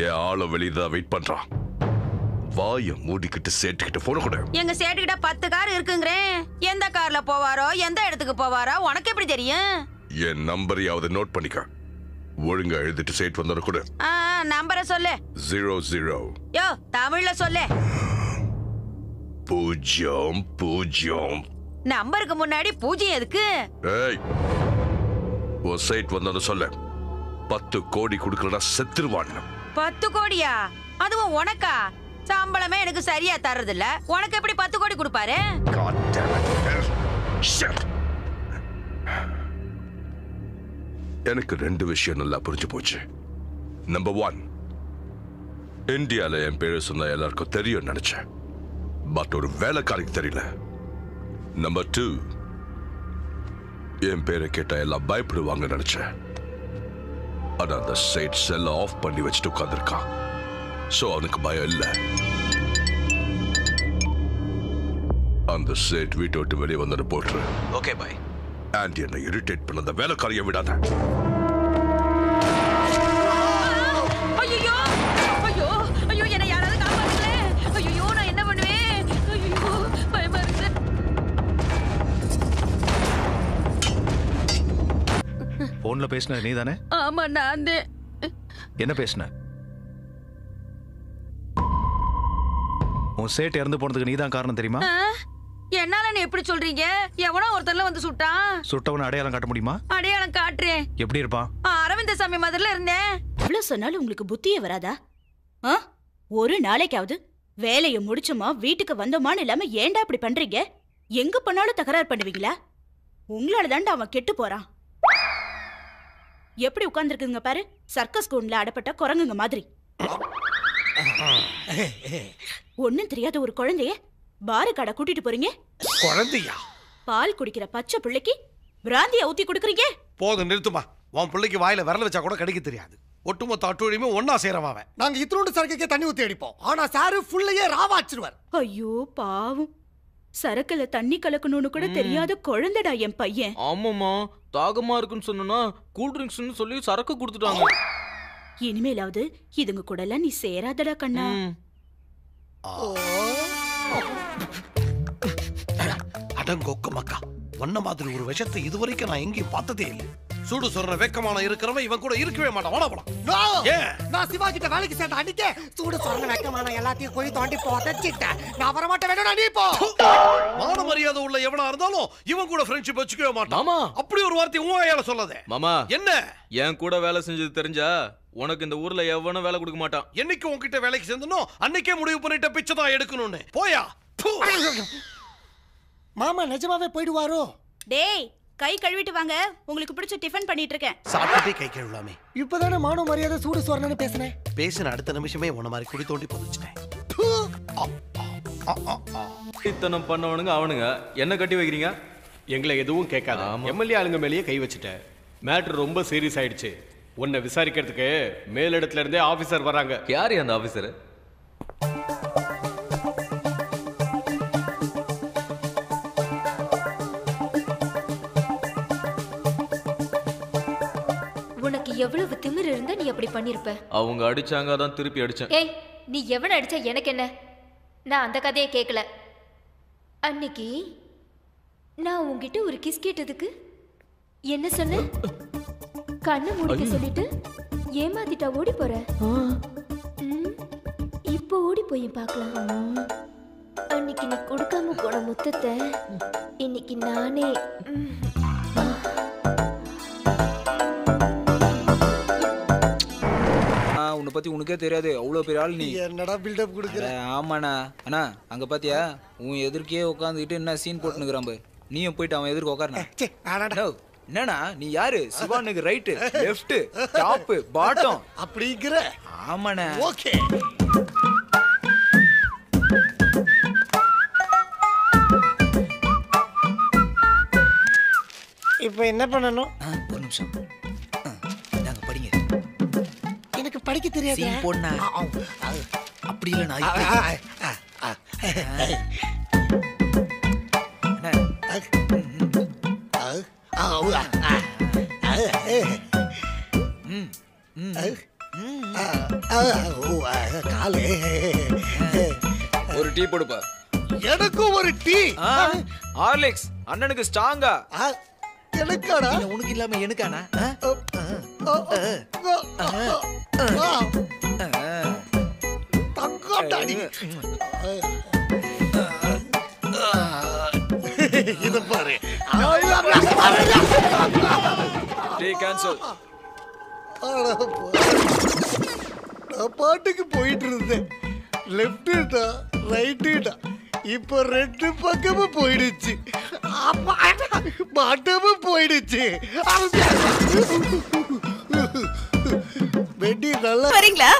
ஏன் ஆள வெளியே தான் வெயிட் பண்றான். வாய மூடிக்கிட்டு சேட்டுக்கிட்ட போன கூட. எங்க சேட்டுக்கிட்ட 10 கார் இருக்குங்கிறேன். எந்த கார்ல போவாரோ எந்த இடத்துக்கு போவாரோ உனக்கு எப்படி தெரியும்? என் நம்பரையாவது நோட் பண்ணிக்க. ஒழுங்கா எழுதிட்டு சேட் வந்தோட கூட. நம்பரை சொல்லு. 00. யோ, தமிழ்ல சொல்லு. 00. நம்பருக்கு முன்னாடி 0 எதுக்கு? ஏய், ஒரு சைட் வந்தோட சொல்ல. 10 கோடி கொடுக்கலனா செத்துருவான். 10 கோடியா? அதுவும் உனக்கா? சம்பளமே எனக்கு சரியா தர்றது இல்ல. உனக்கு எப்படி 10 கோடி கொடுப்பாரு? எனக்கு 2 விஷயம் நல்லா புரிஞ்சு போச்சு. நம்பர் 1, இந்தியால என் பேரு சொன்ன எல்லாருக்கும் தெரியும் நினைச்சேன். பட் ஒரு வேலைக்காரிக்கு தெரியல. நம்பர் 2, என் பேரை கேட்டா எல்லாம் பயப்படுவாங்க நினைச்சேன். ஆனா அந்த சைட் செல்ல ஆஃப் பண்ணி வச்சுட்டு உட்கார்ந்திருக்கான். சோ அவனுக்கு பயம் இல்ல. அந்த சேட் வீட்டை விட்டு வெளியே வந்து போட்டுரு. Okay bye. ஆண்டி என்னை இரிட்டேட் பண்ண அந்த வேலைக்காரியை விடாத. ஐயோ ஐயோ ஐயோ, என்ன யாராவது காப்பாத்துங்களே. ஐயோ, நான் என்ன பண்ணுவேன்? ஐயோ, பயமா இருக்கு. போன்ல பேசின நீ தானே? ஆமா, நான் தான். என்ன பேசின? உன் சேட் இறந்து போனதுக்கு நீ தான் காரணம் தெரியுமா? என்னால நீ எப்படி சொல்றீங்க? எவனோ ஒருத்தர்ல வந்து சுட்டான். சுட்டவன அடையாளம் காட்ட முடியுமா? அடையாளம் காட்டுறேன். எப்படி இருப்பான்? அரவிந்த சாமி மாதிரில இருந்தேன். இவ்வளவு சொன்னாலும் உங்களுக்கு புத்தியே வராதா? ஒரு நாளைக்காவது வேலையை முடிச்சோமா வீட்டுக்கு வந்தோமான்னு இல்லாம ஏன்டா இப்படி பண்றீங்க? எங்க பண்ணாலும் தகராறு பண்ணுவீங்களா? உங்களால தாண்டா அவன் கெட்டு போறான். எப்படி உட்கார்ந்துருக்குங்க பாரு, சர்க்கஸ் கூண்ல அடப்பட்ட குரங்குங்க மாதிரி. ஒண்ணும் தெரியாத ஒரு குழந்தைய பாரு கடை கூட்டிட்டு போறீங்க. குழந்தையா? பால் குடிக்கிற பச்சை பிள்ளைக்கு பிராந்தியா ஊத்தி கொடுக்குறீங்க. போதும், நிறுத்துமா. உன் பிள்ளைக்கு வாயில விரல வச்சா கூட கடிக்க தெரியாது. ஒட்டுமொத்த அட்டுழியுமே ஒன்னா சேரவாவன். நாங்க இத்தனோண்டு சரக்குக்கே தண்ணி ஊத்தி அடிப்போம். ஆனா சாரு ஃபுல்லையே ராவாச்சிருவார். ஐயோ பாவம், சரக்குல தண்ணி கலக்கணும்னு கூட தெரியாத குழந்தைடா என் பையன். ஆமாமா, தாகமா இருக்குன்னு சொன்னா கூல் ட்ரிங்க்ஸ்னு சொல்லி சரக்கு கொடுத்துட்டாங்க. இனிமேலாவது இதுங்க கூட எல்லாம் நீ சேராதடா கண்ணா. அடங்கொக்க மக்கா, ஒன்ன மாதிரி ஒரு விஷத்தை இதுவரைக்கும் நான் எங்கேயும் பார்த்ததே இல்லை. சூடு சொல்ற வெக்கமான இருக்கிறவன் இவன் கூட இருக்கவே மாட்டான். வாடா போலாம். நான் சிவா கிட்ட வேலைக்கு சேர்ந்த அன்னைக்கே சூடு சொல்ற வெக்கமான எல்லாத்தையும் போய் தோண்டி போட்டுட்டேன். நான் வர மாட்டேன், வேணும் நீ போ. மான மரியாதை உள்ள எவனா இருந்தாலும் இவன் கூட ஃப்ரெண்ட்ஷிப் வச்சுக்கவே மாட்டான். அப்படி ஒரு வார்த்தை உன் வாயால சொல்லாதே. மாமா, என்ன என் கூட வேலை செஞ்சது தெரிஞ்சா உனக்கு இந்த ஊர்ல எவனும் வேலை கொடுக்க மாட்டான். என்னைக்கு உன்கிட்ட வேலைக்கு சேர்ந்தனோ அன்னைக்கே முடிவு பண்ணிட்ட பிச்சை தான் எடுக்கணும்னு. போயா. மாமா நிஜமாவே போயிடுவாரோ? டேய், கை கழுவிட்டு வாங்க, உங்களுக்கு பிடிச்ச டிஃபன் பண்ணிட்டு இருக்கேன். சாப்பிட்டே கை கழுவலாமே. இப்பதானே மான மரியாதை சூடு சொரணன்னு பேசினேன். பேசின அடுத்த நிமிஷமே உன்ன மாதிரி குடி தோண்டி புதைச்சிட்டேன். இத்தனம் பண்ணவனுங்க அவனுங்க என்ன கட்டி வைக்கிறீங்க? எங்களை எதுவும் கேட்காத. எம்எல்ஏ ஆளுங்க மேலேயே கை வச்சுட்டேன். மேட்ரு ரொம்ப சீரியஸ் ஆயிடுச்சு. உன்னை விசாரிக்கிறதுக்கு மேலிடத்துல இருந்தே ஆபீசர் வராங்க. யாரு அந்த ஆபீசர்? உனக்கு எவ்வளவு திமிரு இருந்தா நீ அப்படி பண்ணிருப்ப? அவங்க அடிச்சாங்க, தான் திருப்பி அடிச்சேன். ஏய், நீ எவன அடிச்சா எனக்கு என்ன? நான் அந்த கதையை கேட்கல. அன்னைக்கு நான் உன்கிட்ட ஒரு கிஸ் கேட்டதுக்கு என்ன சொன்ன? கண்ணை மூடிக்க சொல்லிட்டு ஏமாத்திட்டா ஓடி போற. இப்போ ஓடி போய் பார்க்கலாம். அன்னைக்கு நீ கொடுக்காம போன முத்தத்தை இன்னைக்கு நானே. உன்னை பத்தி உனக்கே தெரியாது, அவ்வளவு பெரிய ஆள் நீ. என்னடா பில்டப் கொடுக்குற? ஆமாண்ணா. அண்ணா அங்க பாத்தியா உன் எதிர்க்கே உட்காந்துக்கிட்டு என்ன சீன் போட்டுனுக்குறான். நீயும் போயிட்டு அவன் எதிர்க்க உட்காருண்ணா. என்னண்ணா நீ யாரு? சிவானுக்கு ரைட்டு லெஃப்ட் டாப் பாட்டம் அப்படிங்கிற? ஆமாண்ணா. ஓகே. இப்போ என்ன பண்ணணும்? ஒரு நிமிஷம். நாங்க படிங்க. எனக்கு படிக்க தெரியாது. சீன் போடுனா. அப்படி இல்ல நான் காலே. ஒரு டீ போடுப்பா. எனக்கும் ஒரு டீ. ஹார்லிக்ஸ் அண்ணனுக்கு ஸ்ட்ராங்கா. எனக்காடா? உனக்கு இல்லாம எனக்கானா? தங்கடாடி. இது பாரு. Tea cancel. நான் பாட்டுக்கு போயிட்டு இருந்தேன். லெஃப்டா ரைட்டா இப்ப ரெண்டு பக்கமும் போயிடுச்சு. மாட்டமும் போயிடுச்சு. வெட்டி நல்லா வரீங்களா?